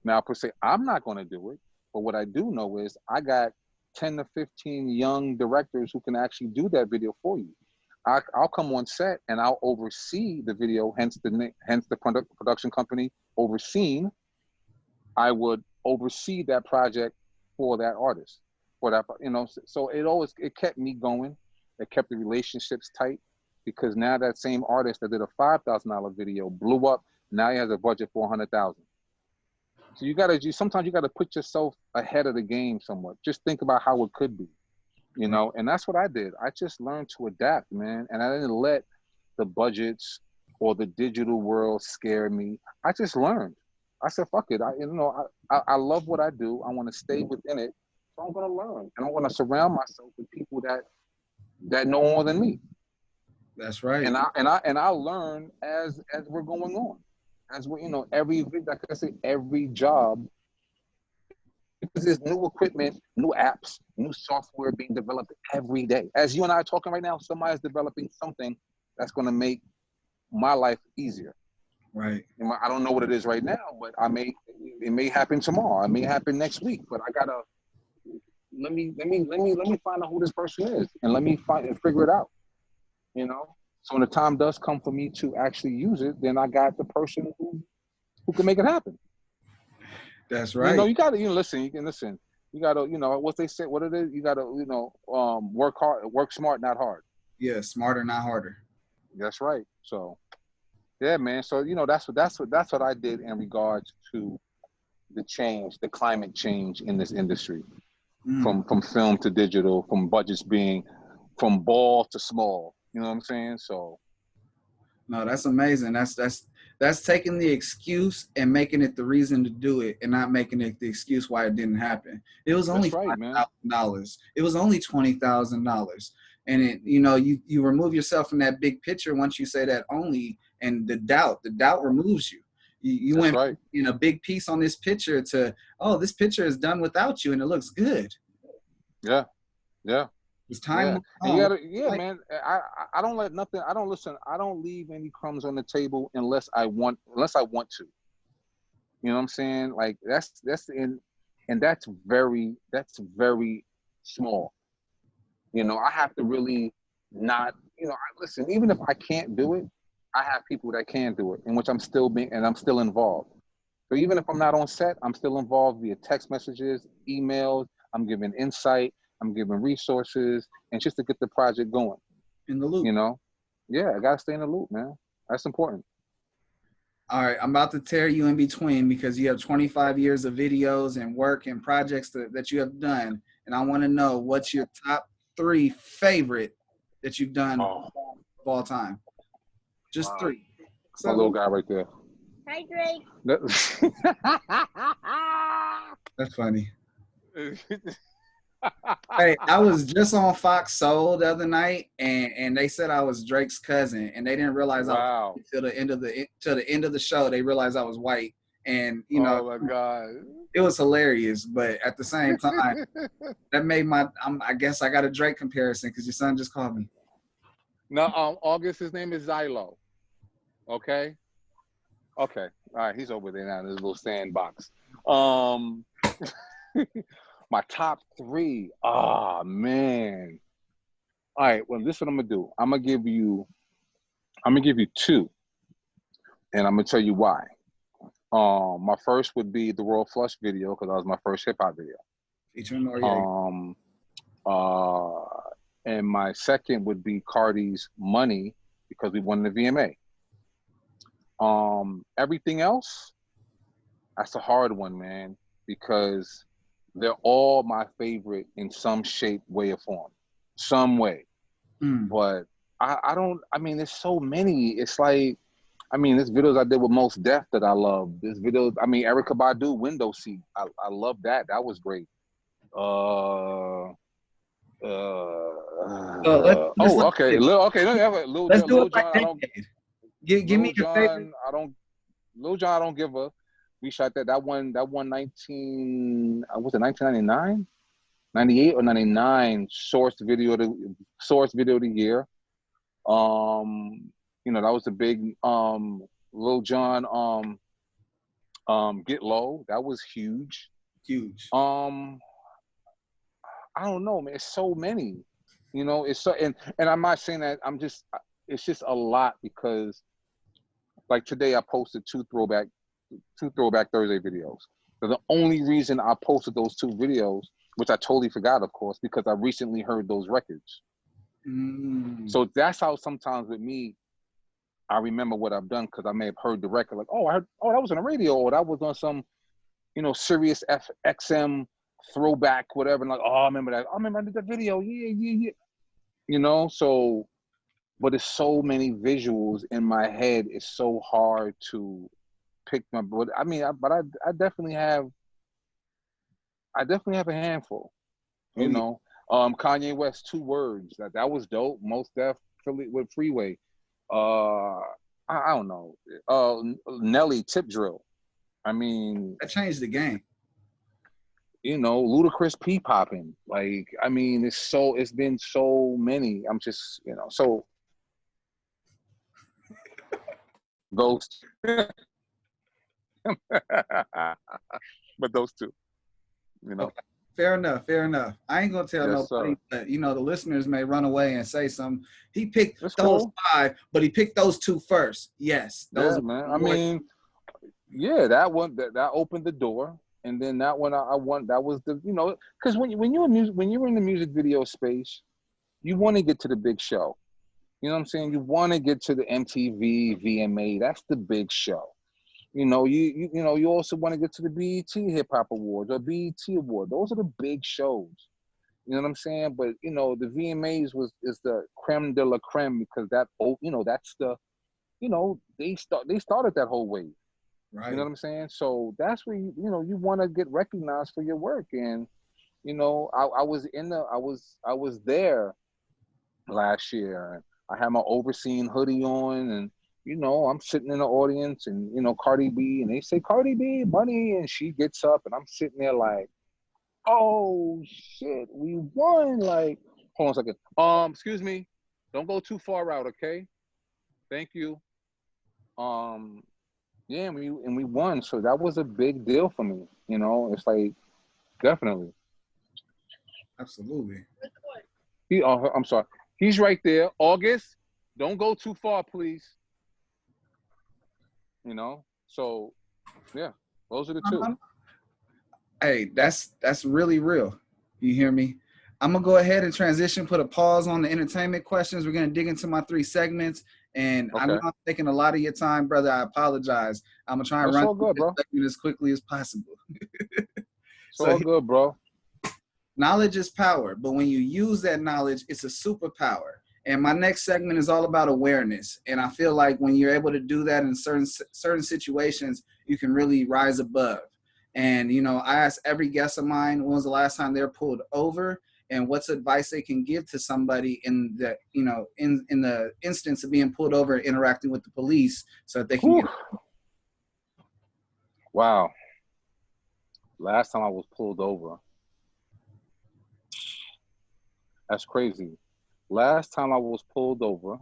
Now, per se, I'm not going to do it. But what I do know is I got 10 to 15 young directors who can actually do that video for you. I'll come on set and I'll oversee the video, hence the production company OverScene. I would oversee that project for that artist, for that, you know. So it kept me going. It kept the relationships tight, because now that same artist that did a $5,000 video blew up. Now he has a budget for 100,000. So sometimes you gotta put yourself ahead of the game somewhat. Just think about how it could be, you know. And that's what I did. I just learned to adapt, man. And I didn't let the budgets or the digital world scare me. I just learned. I said, fuck it. I love what I do. I want to stay within it. So I'm gonna learn, and I'm gonna surround myself with people that know more than me. That's right. And I learn as we're going on. As we, you know, like I say, every job, because there's new equipment, new apps, new software being developed every day. As you and I are talking right now, somebody's developing something that's going to make my life easier. Right. I don't know what it is right now, but it may happen tomorrow. It may happen next week. But I gotta let me find out who this person is, and let me figure it out. You know. So when the time does come for me to actually use it, then I got the person who can make it happen. That's right. You know, you gotta, listen. You gotta, what they say, what it is. You gotta, work hard, work smart, not hard. Yeah, smarter, not harder. That's right. So, yeah, man. So that's what I did in regards to the climate change in this industry, from film to digital, from budgets being from ball to small. You know what I'm saying? So, no, that's amazing. That's taking the excuse and making it the reason to do it, and not making it the excuse why it didn't happen. It was only $5,000. It was only $20,000, and you remove yourself from that big picture once you say that only, and the doubt removes you. You went in a big piece on this picture to, oh, this picture is done without you, and it looks good. Yeah. It's time. Man. I don't let nothing. I don't leave any crumbs on the table unless I want to. You know what I'm saying? Like that's very small. I have to really not. Listen. Even if I can't do it, I have people that can do it, in which I'm still involved. So even if I'm not on set, I'm still involved via text messages, emails. I'm giving insight. I'm giving resources, and just to get the project going. In the loop. Yeah, I gotta stay in the loop, man. That's important. All right, I'm about to tear you in between because you have 25 years of videos and work and projects that you have done. And I want to know what's your top 3 favorite that you've done Oh, of all time. Just wow. 3. My little guy right there. Hi, Drake. That's funny. Hey, I was just on Fox Soul the other night, and they said I was Drake's cousin, and they didn't realize Wow. till the end of the show. They realized I was white, and Oh my God. it was hilarious. But at the same time, that made I guess I got a Drake comparison because your son just called me. No, August. His name is Zylo. Okay. Okay. All right. He's over there now in his little sandbox. My top 3. Ah, man. All right. Well, this is what I'm gonna do. I'm gonna give you 2, and I'm gonna tell you why. My first would be the Royal Flush video because that was my first hip hop video. Featuring Noriega. And my second would be Cardi's Money because we won the VMA. Everything else, that's a hard one, man, because they're all my favorite in some shape, way, or form, some way. But I mean, there's so many. It's like, I mean, there's videos I did with Most Def that I love. There's videos, I mean, Erykah Badu, Window Seat. I love that. That was great. Let's Okay. Lil Jon, I don't. Give me your favorite. Lil Jon, I don't give a. We shot that one 1999, 98 or 99 source video of the year. You know, that was the big Lil Jon Get Low. That was huge. I don't know, man. It's so many. You know, it's so and I'm not saying that it's just a lot because like today I posted 2 Throwback Thursday videos. So the only reason I posted those 2 videos, which I totally forgot, of course, because I recently heard those records. So that's how sometimes with me, I remember what I've done because I may have heard the record, like, oh, that was on the radio, or that was on some, you know, Sirius XM throwback, whatever. And like, oh, I remember that. I remember I did the video. Yeah. You know, so, but it's so many visuals in my head. It's so hard to pick my. But I mean, I definitely have. I definitely have a handful. You know, Kanye West, 2 Words. That was dope. Most Def with Freeway. I don't know. Nelly, Tip Drill. I mean, that changed the game. You know, Ludacris P popping. Like, I mean, it's been so many. I'm just, you know, so Ghost. But those 2, you know. Okay. Fair enough. I ain't gonna tell nobody, but you know, the listeners may run away and say something. He picked those cool. 5, but he picked those 2 first. Yes. Those man. I mean, yeah, that one that opened the door. And then that one I want, that was the, you know, because when you're in the music video space, you want to get to the big show. You know what I'm saying? You want to get to the MTV, VMA. That's the big show. You know, you also want to get to the BET Hip Hop Awards or BET Award. Those are the big shows. You know what I'm saying? But you know, the VMAs is the creme de la creme because that's the, you know, they started that whole wave. Right. You know what I'm saying? So that's where you want to get recognized for your work. And you know, I was there last year, and I had my OverScene hoodie on, and you know, I'm sitting in the audience, and you know, Cardi B, and they say Cardi B, money, and she gets up, and I'm sitting there like, oh shit, we won! Like, hold on a second. Excuse me, don't go too far out, okay? Thank you. Yeah, and we won, so that was a big deal for me. You know, it's like definitely. Absolutely. I'm sorry. He's right there. August, don't go too far, please. You know, so yeah, those are the 2. Hey, that's really real. You hear me? I'm gonna go ahead and transition, put a pause on the entertainment questions. We're gonna dig into my 3 segments, And I know Okay. I'm taking a lot of your time, brother. I apologize. I'm gonna try and That's run all through good, this bro. segment as quickly as possible. It's So all good, bro. knowledge is power, but when you use that knowledge, it's a superpower. And my next segment is all about awareness. And I feel like when you're able to do that in certain situations, you can really rise above. And you know, I ask every guest of mine when was the last time they were pulled over, and what's advice they can give to somebody in the in the instance of being pulled over, interacting with the police, so that they can Whew. get. Wow. Last time I was pulled over. That's crazy. Last time I was pulled over,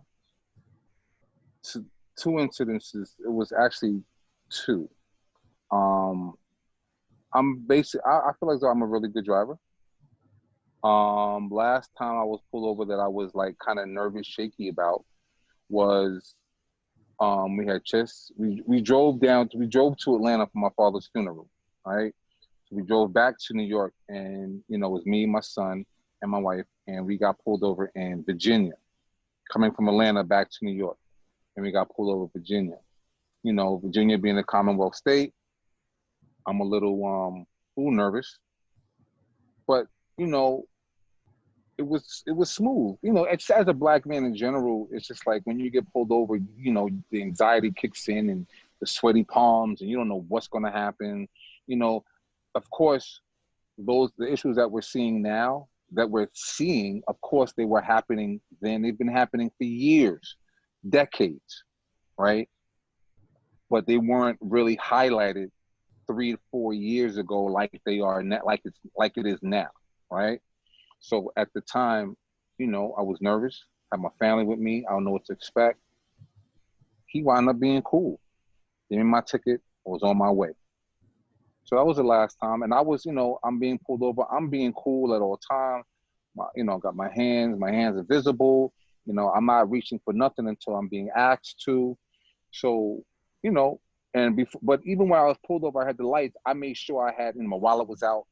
two incidences. It was actually two. Um, I'm basically. I feel like I'm a really good driver. Last time I was pulled over that I was like kind of nervous, shaky about was we drove to Atlanta for my father's funeral, right? So we drove back to New York, and it was me, my son, and my wife, and we got pulled over in Virginia, coming from Atlanta back to New York, and we got pulled over in Virginia. Virginia being a Commonwealth state, I'm a little nervous, but it was smooth. It's, as a black man in general, it's just like when you get pulled over, the anxiety kicks in and the sweaty palms, and you don't know what's going to happen. Of course, the issues that we're seeing now, of course, they were happening then. They've been happening for years, decades, right? But they weren't really highlighted 3 to 4 years ago like they are now, like it is now, right? So at the time, I was nervous. Had my family with me. I don't know what to expect. He wound up being cool. Gave me my ticket. I was on my way. So that was the last time. And I was, I'm being pulled over. I'm being cool at all times. Got my hands are visible. I'm not reaching for nothing until I'm being asked to. So, but even when I was pulled over, I had the lights. I made sure I had, my wallet was out.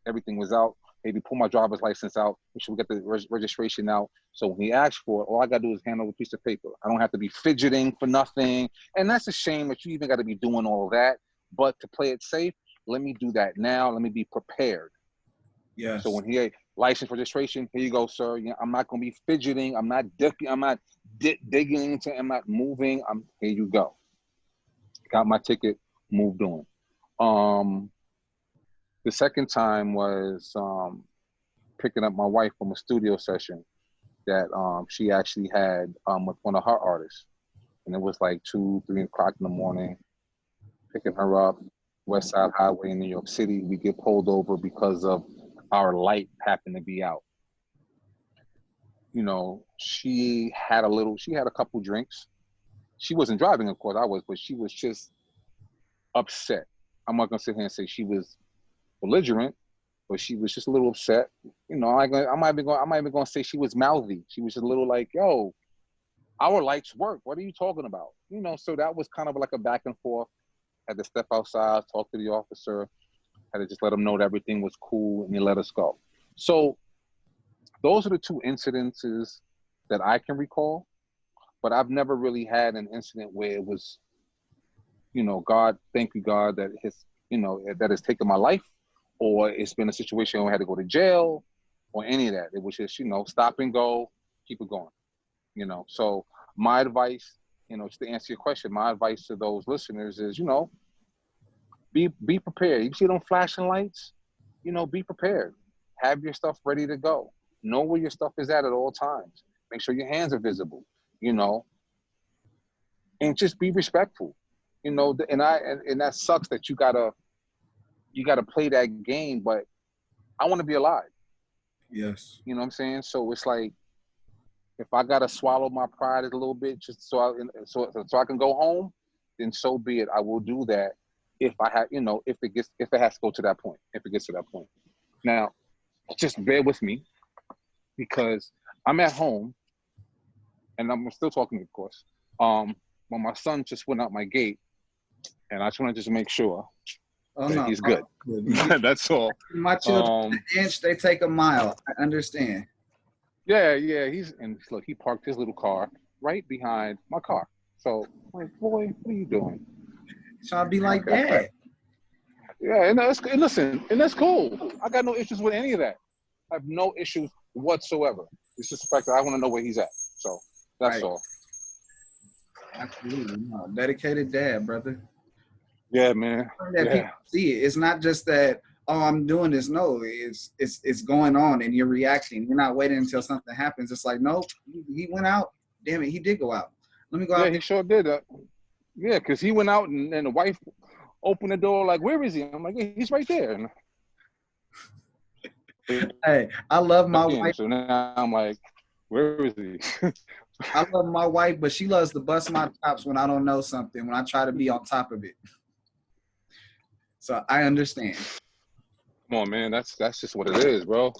Everything was out. Maybe pull my driver's license out. Make sure we get the registration out. So when he asks for it, all I got to do is hand over a piece of paper. I don't have to be fidgeting for nothing. And that's a shame that you even got to be doing all of that. But to play it safe, let me do that now. Let me be prepared. Yes. So when he license registration, here you go, sir. I'm not going to be fidgeting. I'm not digging into it. I'm not moving. Here you go. Got my ticket, moved on. The second time was picking up my wife from a studio session that she actually had with one of her artists. And it was like 2, 3 o'clock in the morning, picking her up, West Side Highway in New York City. We get pulled over because of our light happened to be out. She had a couple drinks. She wasn't driving, of course, I was, but she was just upset. I'm not gonna sit here and say she was belligerent, but she was just a little upset. I'm not even gonna say she was mouthy. She was just a little like, yo, our lights work. What are you talking about? So that was kind of like a back and forth. Had to step outside, talk to the officer, had to just let him know that everything was cool, and he let us go. So those are the two incidences that I can recall, but I've never really had an incident where it was, God, thank you, God, that that has taken my life, or it's been a situation where I had to go to jail, or any of that. It was just, stop and go, keep it going. So my advice, just to answer your question, my advice to those listeners is, be prepared. You see them flashing lights, be prepared. Have your stuff ready to go. Know where your stuff is at all times. Make sure your hands are visible, and just be respectful. And that sucks that you gotta play that game, but I want to be alive. Yes. You know what I'm saying? So it's like, if I gotta swallow my pride a little bit just so I can go home, then so be it. I will do that if I have, if it has to go to that point, if it gets to that point. Now, just bear with me, because I'm at home and I'm still talking, of course. When my son just went out my gate, and I just want to just make sure that he's good. That's all. My children, an inch, they take a mile. I understand. Yeah. Look, he parked his little car right behind my car. So I'm like, boy, what are you doing? Trying to be like that. Yeah, and listen, and that's cool. I got no issues with any of that. I have no issues whatsoever. It's just the fact that I want to know where he's at. So that's Right. all. Absolutely. No, dedicated dad, brother. Yeah, man. That people see it. It's not just that, oh, I'm doing this. No, it's going on and you're reacting. You're not waiting until something happens. It's like, nope, he went out. Damn it, he did go out. Let me go out. Yeah, he sure did. Yeah, because he went out and the wife opened the door like, where is he? I'm like, yeah, he's right there. Hey, I love my wife. So now I'm like, where is he? I love my wife, but she loves to bust my chops when I don't know something, when I try to be on top of it. So I understand. Come on, man. That's just what it is, bro.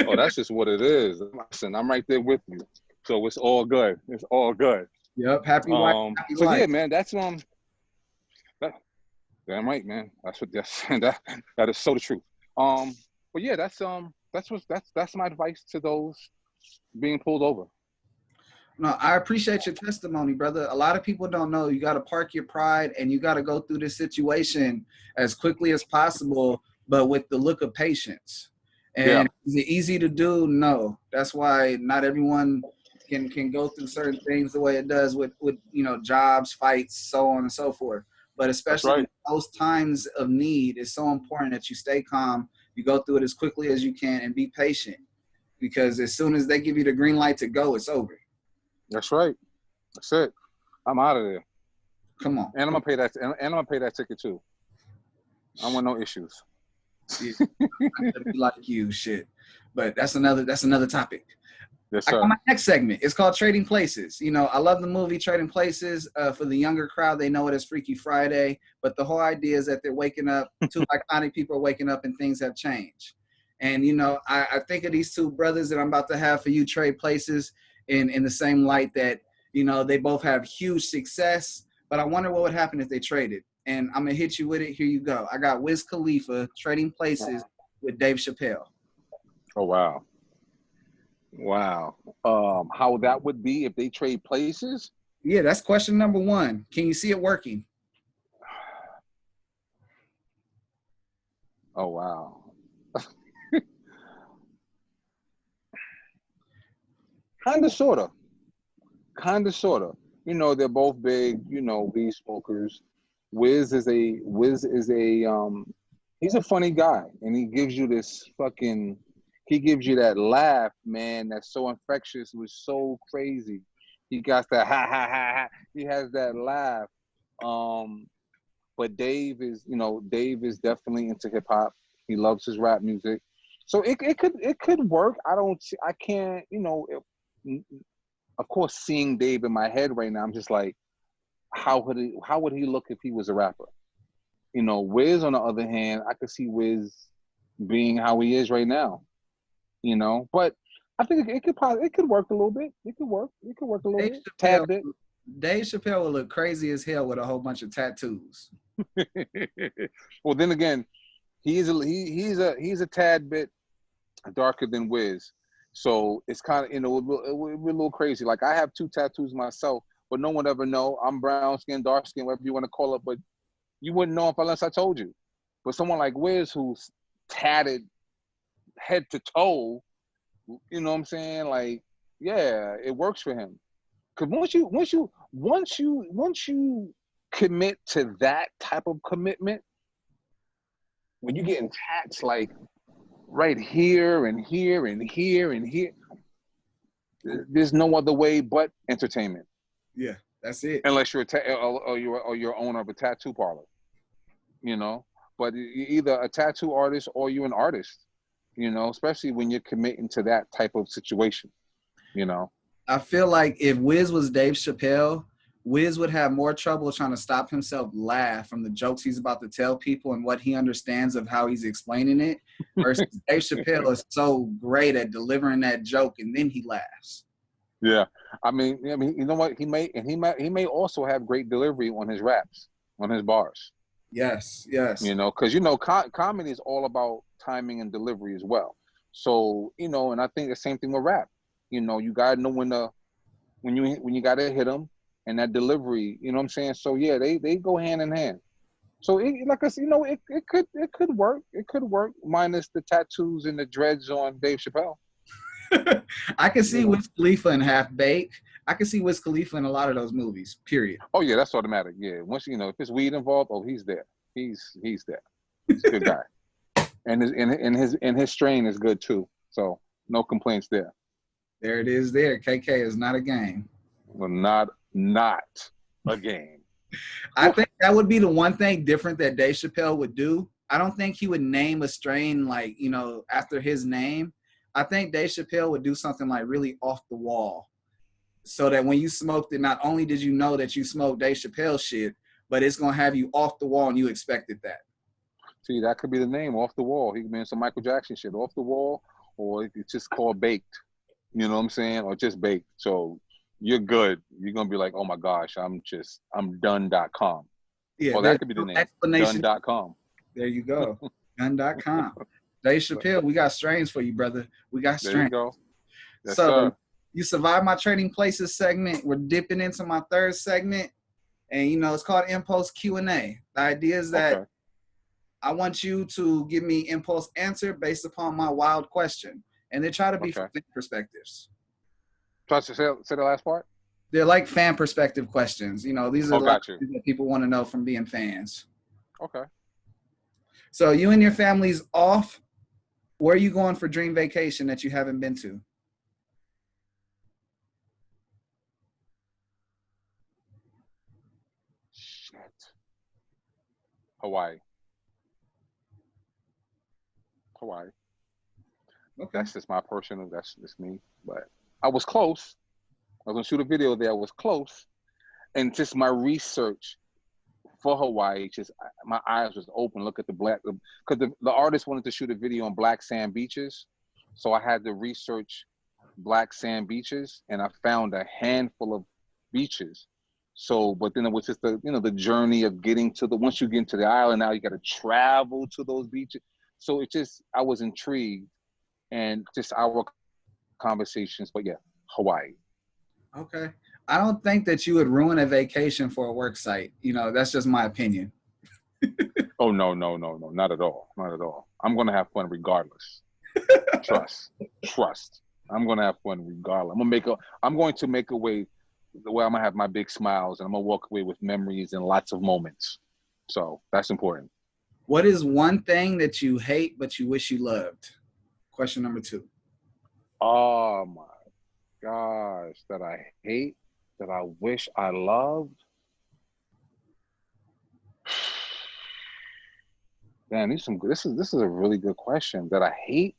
Oh, that's just what it is. Listen, I'm right there with you. So it's all good. It's all good. Yep. Happy wife. Happy so life. yeah, man, that's damn right, man. That is so the truth. But yeah, that's my advice to those being pulled over. No, I appreciate your testimony, brother. A lot of people don't know you got to park your pride and you got to go through this situation as quickly as possible, but with the look of patience. And is it easy to do? No. That's why not everyone can go through certain things the way it does with jobs, fights, so on and so forth. But especially in those times of need, it's so important that you stay calm, you go through it as quickly as you can, and be patient. Because as soon as they give you the green light to go, it's over. That's right. That's it. I'm out of there. Come on. And I'm gonna pay that. And I'm gonna pay that ticket too. I want no issues. Yeah. I be like you, shit. But that's another topic. Yes, I sir. got my next segment. It's called Trading Places. You know, I love the movie Trading Places. For the younger crowd, they know it as Freaky Friday. But the whole idea is that they're waking up. Two iconic people are waking up, and things have changed. And I think of these two brothers that I'm about to have for you trade places in the same light that they both have huge success. But I wonder what would happen if they traded. And I'm gonna hit you with it. Here you go. I got Wiz Khalifa trading places with Dave Chappelle. Oh wow. Wow. How that would be if they trade places? Yeah, that's question number one. Can you see it working? Oh wow. Kinda sorta. They're both big, weed smokers. Wiz is a he's a funny guy, and he gives you that laugh, man, that's so infectious. It was so crazy. He got that ha ha ha ha. He has that laugh. But Dave is definitely into hip hop. He loves his rap music. So it could work. I can't, of course, seeing Dave in my head right now, I'm just like, how would he look if he was a rapper? Wiz, on the other hand, I could see Wiz being how he is right now. But I think it could work a little bit. It could work a little bit. Tad bit. Dave Chappelle would look crazy as hell with a whole bunch of tattoos. Well, then again, he's a tad bit darker than Wiz. So it's kind of, it would be a little crazy. Like, I have 2 tattoos myself, but no one ever know. I'm brown skin, dark skin, whatever you want to call it, but you wouldn't know unless I told you. But someone like Wiz, who's tatted head to toe, you know what I'm saying? Like, yeah, it works for him. Because once you commit to that type of commitment, when you're getting tats like right here and here and here and here, there's no other way but entertainment. Yeah, that's it. Unless you're you're owner of a tattoo parlor, But you're either a tattoo artist or you're an artist, Especially when you're committing to that type of situation, I feel like if Wiz was Dave Chappelle, Wiz would have more trouble trying to stop himself laugh from the jokes he's about to tell people and what he understands of how he's explaining it. Versus Dave Chappelle is so great at delivering that joke and then he laughs. Yeah, I mean, you know what? He may also have great delivery on his raps, on his bars. Yes. Because comedy is all about timing and delivery as well. So and I think the same thing with rap. You gotta know when to when you gotta hit them and that delivery, you know what I'm saying? So yeah, they go hand in hand. So like I said, it could work. It could work minus the tattoos and the dreads on Dave Chappelle. I can see Wiz Khalifa in Half Baked. I can see Wiz Khalifa in a lot of those movies. Period. Oh yeah, that's automatic. Yeah, once if it's weed involved, oh he's there. He's there. He's a good guy, and his strain is good too. So no complaints there. There it is. There, KK is not a game. Well, not a game. I think that would be the one thing different that Dave Chappelle would do. I don't think he would name a strain like, after his name. I think Dave Chappelle would do something like really off the wall. So that when you smoked it, not only did you know that you smoked Dave Chappelle shit, but it's going to have you off the wall and you expected that. See, that could be the name, Off the Wall. He could be some Michael Jackson shit, Off the Wall, or it's just called Baked. You know what I'm saying? Or just Baked. So you're good. You're going to be like, oh my gosh, I'm done.com. Yeah, that could be the name. Done.com. There you go. Done.com. Dave Chappelle, we got strains for you, brother. We got strains. There you go. Yes, so sir. You survived my Trading Places segment. We're dipping into my third segment. And, it's called Impulse Q&A. The idea is that I want you to give me impulse answer based upon my wild question. And they try to be from fan perspectives. Try to say the last part? They're like fan perspective questions. These are things that people want to know from being fans. Okay. So you and your family's off. Where are you going for dream vacation that you haven't been to? Shit. Hawaii. Okay. That's just my personal, that's just me. But I was close. I was going to shoot a video there. I was close. And just my research for Hawaii, just my eyes was open. Look at the black, because the artist wanted to shoot a video on black sand beaches. So I had to research black sand beaches, and I found a handful of beaches. So, but then it was just the journey of getting to once you get into the island, now you got to travel to those beaches. So I was intrigued, and just our conversations, but yeah, Hawaii. Okay. I don't think that you would ruin a vacation for a work site. That's just my opinion. Oh, no, not at all. Not at all. I'm going to have fun regardless. Trust. I'm going to have fun regardless. I'm going to make a way the way I'm going to have my big smiles, and I'm going to walk away with memories and lots of moments. So that's important. What is one thing that you hate but you wish you loved? Question number 2. Oh, my gosh, that I hate, that I wish I loved. Man, this is a really good question. That I hate.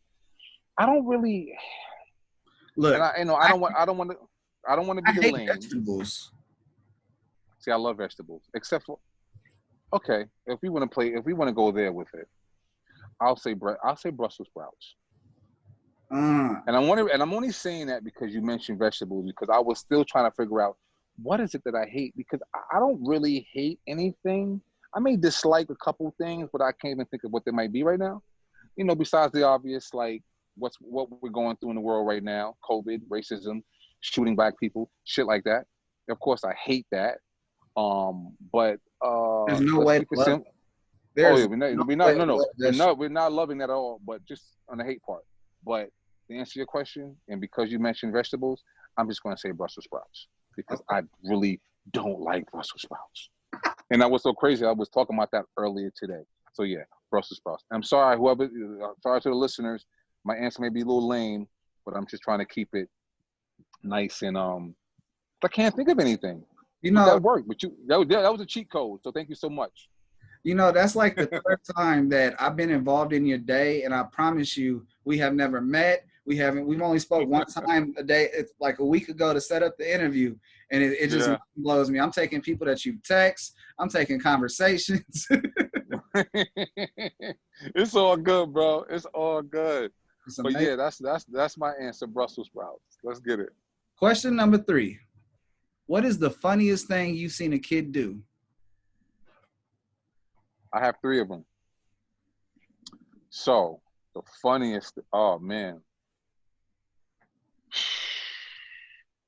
I don't really look. And I don't want to be the lame. Vegetables. See, I love vegetables, except for if we want to go there with it, I'll say Brussels sprouts. And I'm only saying that because you mentioned vegetables, because I was still trying to figure out what is it that I hate, because I don't really hate anything. I may dislike a couple things, but I can't even think of what they might be right now. Besides the obvious, like what we're going through in the world right now, COVID, racism, shooting black people, shit like that. Of course, I hate that. But there's no way to love it. We're not loving that at all, but just on the hate part. But to answer your question, and because you mentioned vegetables, I'm just going to say Brussels sprouts, because I really don't like Brussels sprouts. And that was so crazy. I was talking about that earlier today. So yeah, Brussels sprouts. I'm sorry, sorry to the listeners. My answer may be a little lame, but I'm just trying to keep it nice and I can't think of anything. That worked, but that was a cheat code. So thank you so much. That's like the third time that I've been involved in your day, and I promise you, we have never met. We've only spoke one time a day. It's like a week ago to set up the interview, and it just blows me. I'm taking people that you text. I'm taking conversations. It's all good, bro. It's all good. But yeah, that's my answer. Brussels sprouts. Let's get it. Question number 3. What is the funniest thing you've seen a kid do? I have 3 of them. So the funniest, oh man.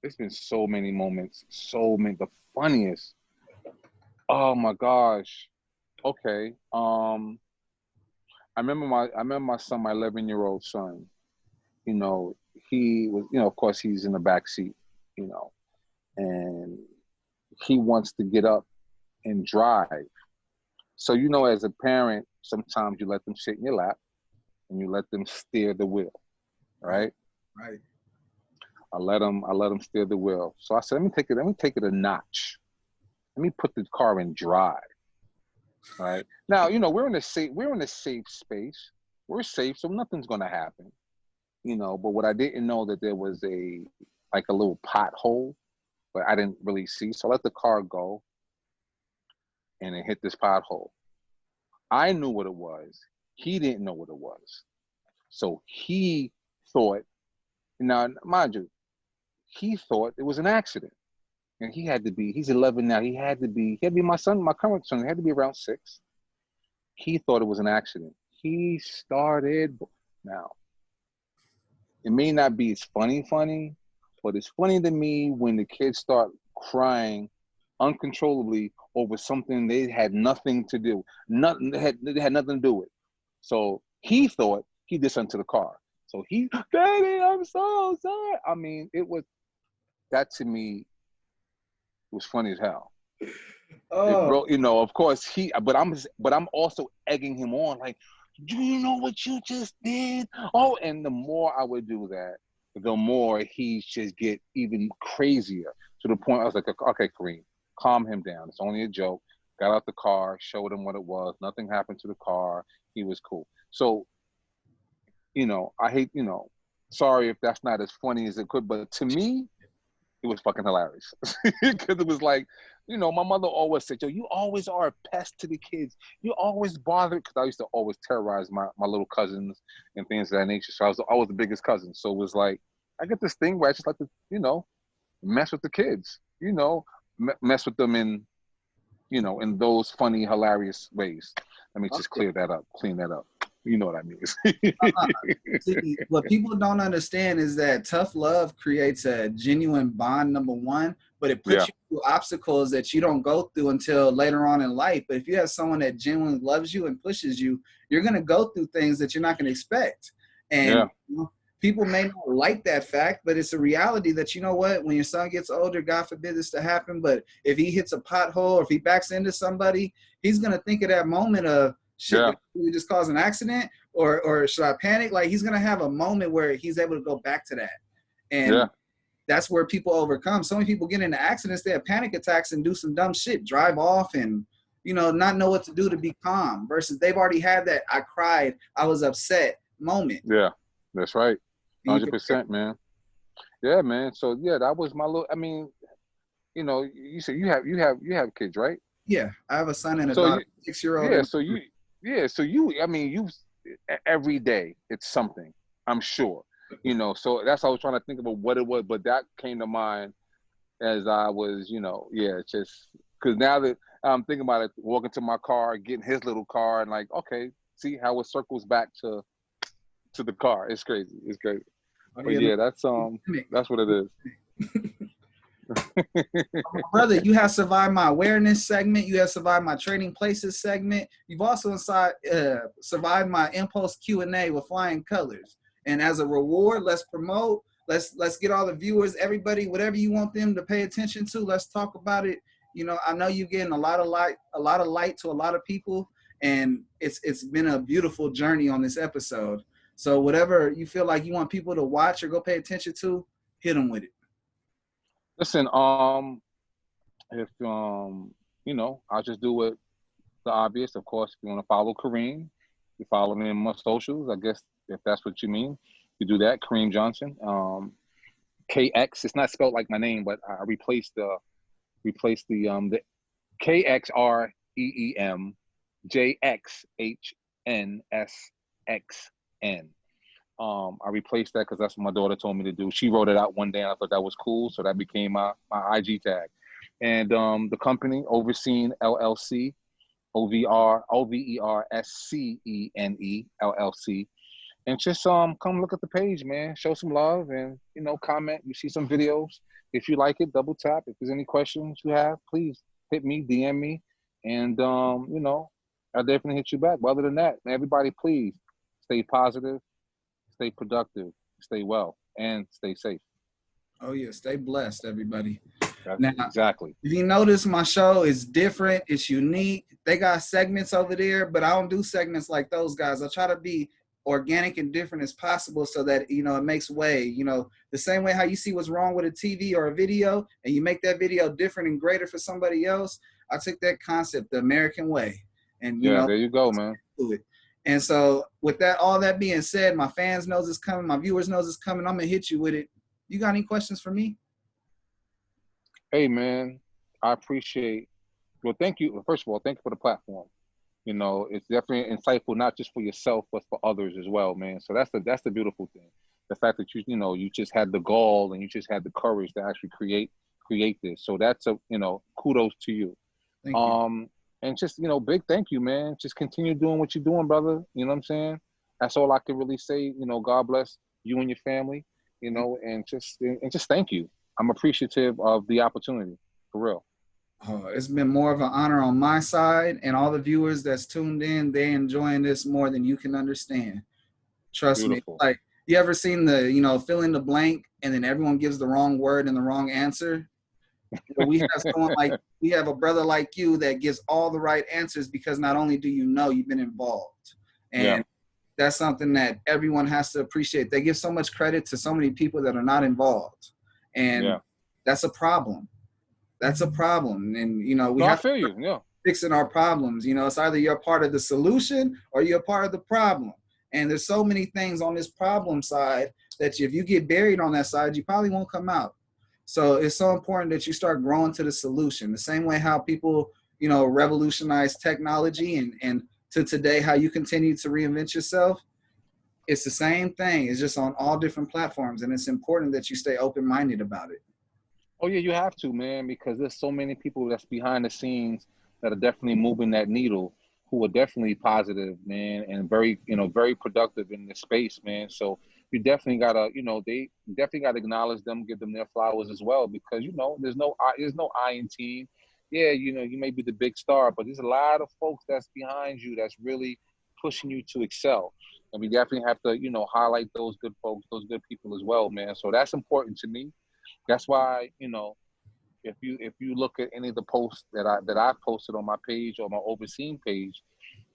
it's been so many moments, so many, the funniest. Oh my gosh. Okay. I remember my son, my 11-year-old son. You know, he was, you know, of course he's in the back seat, you know, and he wants to get up and drive. So, you know, as a parent, sometimes you let them sit in your lap and you let them steer the wheel, right? Right. I let them steer the wheel. So I said, let me take it a notch. Let me put the car in drive. Right. Now, you know, we're in a safe space. We're safe, so nothing's gonna happen. You know, but what I didn't know that there was a little pothole, but I didn't really see. So I let the car go and it hit this pothole. I knew what it was. He didn't know what it was. So he thought, now mind you, he thought it was an accident. And he's 11 now. He had to be my current son, he had to be around 6. He thought it was an accident. He started, now, it may not be as funny, but it's funny to me when the kids start crying uncontrollably over something they had nothing to do. They had nothing to do with. So he thought he did something to the car. So Daddy, I'm so sorry. I mean, that to me was funny as hell. Oh, You know, of course but I'm also egging him on, like, do you know what you just did? Oh, and the more I would do that, the more he just get even crazier, to the point I was like, okay, Kareem, calm him down. It's only a joke. Got out the car, showed him what it was. Nothing happened to the car. He was cool. So, you know, I hate, you know, sorry if that's not as funny as it could, but to me, it was fucking hilarious. Because it was like, you know, my mother always said, yo, you always are a pest to the kids. You always bother, because I used to always terrorize my little cousins and things of that nature. So I was the biggest cousin. So it was like, I get this thing where I just like to, you know, mess with the kids, you know, mess with them in, you know, in those funny, hilarious ways. Let me just clean that up. You know what I mean? see, what people don't understand is that tough love creates a genuine bond, number one, but it puts Yeah, you through obstacles that you don't go through until later on in life. But if you have someone that genuinely loves you and pushes you, you're going to go through things that you're not going to expect. And yeah, you know, people may not like that fact, but it's a reality that, you know what, when your son gets older, God forbid this to happen, but if he hits a pothole or if he backs into somebody, he's going to think of that moment of, shit, yeah, did we just cause an accident? Or should I panic? Like, he's gonna have a moment where he's able to go back to that, yeah, and that's where people overcome. So many people get into accidents, they have panic attacks and do some dumb shit, drive off, and not know what to do to be calm. Versus they've already had that I cried, I was upset moment. yeah. That's right. And you can, 100%, man. Yeah, man. So yeah, that was my little. I mean, you know, you said you have kids, right? yeah, I have a son and a So daughter, you, 6-year-old, yeah. and So yeah. So you, I mean, every day it's something. I'm sure. You know. So that's how I was trying to think about what it was, but that came to mind as I was, you know, yeah, just because now that I'm thinking about it, walking to my car, getting his little car, and like, okay, see how it circles back to the car. It's crazy. It's crazy. oh, But yeah, yeah, look, that's what it is. brother, you have survived my awareness segment. You have survived my trading places segment. You've also survived my impulse Q&A with flying colors. And as a reward, let's promote. Let's get all the viewers, everybody, whatever you want them to pay attention to. Let's talk about it. I know you're getting a lot of light to a lot of people, and it's been a beautiful journey on this episode. So whatever you feel like you want people to watch or go pay attention to, hit them with it. Listen, if you know, I'll just do it the obvious. Of course, if you want to follow Kareem, you follow me on my socials. I guess if that's what you mean, you do that. Kareem Johnson. KX. It's not spelled like my name, but I replaced the KXREEMJXHNSXN. I replaced that because that's what my daughter told me to do. She wrote it out one day, and I thought that was cool, so that became my IG tag. And the company, OverScene LLC, OVERSCENE LLC. And just come look at the page, man. Show some love and comment. You see some videos. if you like it, double tap. If there's any questions you have, please hit me, DM me, and you know, I'll definitely hit you back. But other than that, everybody, please stay positive, stay productive, stay well, and stay safe. Oh yeah, stay blessed, everybody. That's Now, exactly. if you notice, my show is different. It's unique. They got segments over there, but I don't do segments like those guys. I try to be organic and different as possible so that, you know, it makes way. You know, the same way how you see what's wrong with a TV or a video and you make that video different and greater for somebody else. I took that concept, the American way, and, you know, there you go, man. do it. And so with that, all that being said, my fans knows it's coming. My viewers knows it's coming. I'm going to hit you with it. You got any questions for me? Hey, man, I appreciate, well, thank you. First of all, thank you for the platform. You know, it's definitely insightful, not just for yourself, but for others as well, man. So that's the beautiful thing. The fact that you know, you just had the gall and you just had the courage to actually create this. So that's a, you know, kudos to you. Thank you. And just, you know, big thank you, man. Just continue doing what you're doing, brother. You know what I'm saying? That's all I can really say. You know, God bless you and your family, you know, and just thank you. I'm appreciative of the opportunity, for real. Oh, it's been more of an honor on my side, and all the viewers that's tuned in, they enjoying this more than you can understand. Trust Beautiful. me. Like, you ever seen the, you know, fill in the blank and then everyone gives the wrong word and the wrong answer? But we have someone like, we have a brother like you that gives all the right answers because not only do you know, you've been involved. And that's something that everyone has to appreciate. They give so much credit to so many people that are not involved. And that's a problem. That's a problem. And, you know, we have to feel fixing our problems. You know, it's either you're part of the solution or you're part of the problem. And there's so many things on this problem side that if you get buried on that side, you probably won't come out. So it's so important that you start growing to the solution. The same way how people, you know, revolutionize technology and to today, how you continue to reinvent yourself. It's the same thing. It's just on all different platforms. And it's important that you stay open-minded about it. Oh yeah, you have to, man, because there's so many people that's behind the scenes that are definitely moving that needle, who are definitely positive, man, and very, you know, very productive in this space, man. So you definitely gotta, you know, they definitely gotta acknowledge them, give them their flowers as well, because, you know, there's no I in team. Yeah, you know, you may be the big star, but there's a lot of folks that's behind you that's really pushing you to excel. And we definitely have to, you know, highlight those good folks, those good people as well, man. So that's important to me. That's why, you know, if you look at any of the posts that I've posted on my page or my OverScene page,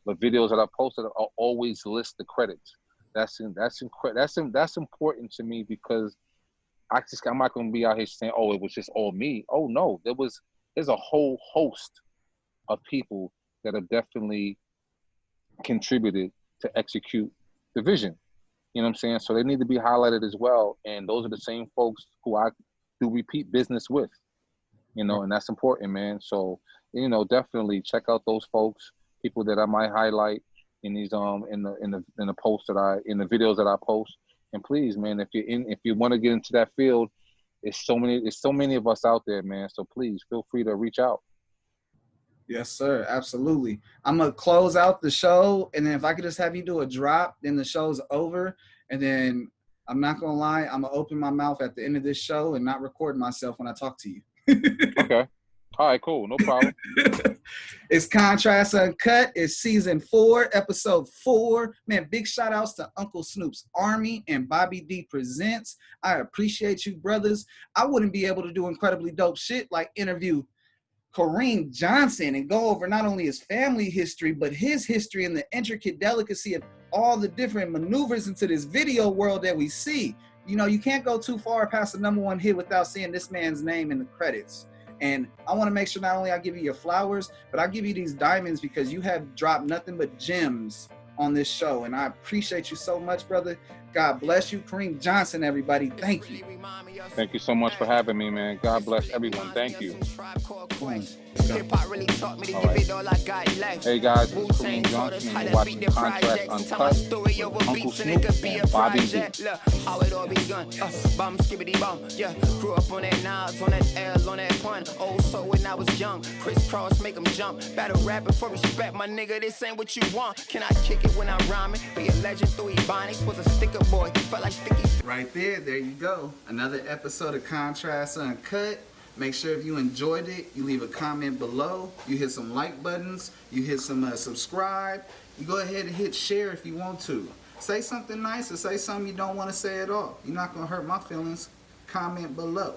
the videos that I posted, I always list the credits. That's important to me, because I'm not going to be out here saying, oh, it was just all me. Oh no, there's a whole host of people that have definitely contributed to execute the vision. You know what I'm saying? So they need to be highlighted as well. And those are the same folks who I do repeat business with, you know, and that's important, man. So, you know, definitely check out those folks, people that I might highlight in these in the posts in the videos that I post. And please, man, if you want to get into that field, it's so many of us out there, man. So please feel free to reach out. Yes, sir. Absolutely. I'm going to close out the show. And then if I could just have you do a drop, then the show's over. And then I'm not going to lie, I'm going to open my mouth at the end of this show and not record myself when I talk to you. Okay. All right, cool. No problem. It's Contrast Uncut. It's season 4, episode 4. Man, big shout outs to Uncle Snoop's Army and Bobby D Presents. I appreciate you, brothers. I wouldn't be able to do incredibly dope shit like interview Kareem Johnson and go over not only his family history, but his history and the intricate delicacy of all the different maneuvers into this video world that we see. You know, you can't go too far past the #1 hit without seeing this man's name in the credits. And I want to make sure not only I give you your flowers, but I give you these diamonds because you have dropped nothing but gems on this show. And I appreciate you so much, brother. God bless you. Kareem Johnson, everybody. Thank you. Thank you so much for having me, man. God bless everyone. Thank you. All right. Hey guys, this is Kareem Johnson, and you're watching Contrast Uncut with Uncle Snoop and Bobby D. Look how it all begun. Bum skibbity bum. Yeah, grew up on that Nas, on that L, on that pun. Old soul when I was young. Crisscross make them jump. Battle rapping for respect, my nigga. This ain't what you want. Can I kick it when I'm rhyming? Be a legend through Ebonics. Was a sticker a boy. Felt like sticky. Right there you go. Another episode of Contrast Uncut. Make sure if you enjoyed it, you leave a comment below. You hit some like buttons. You hit some subscribe. You go ahead and hit share if you want to. Say something nice or say something you don't want to say at all. You're not going to hurt my feelings. Comment below.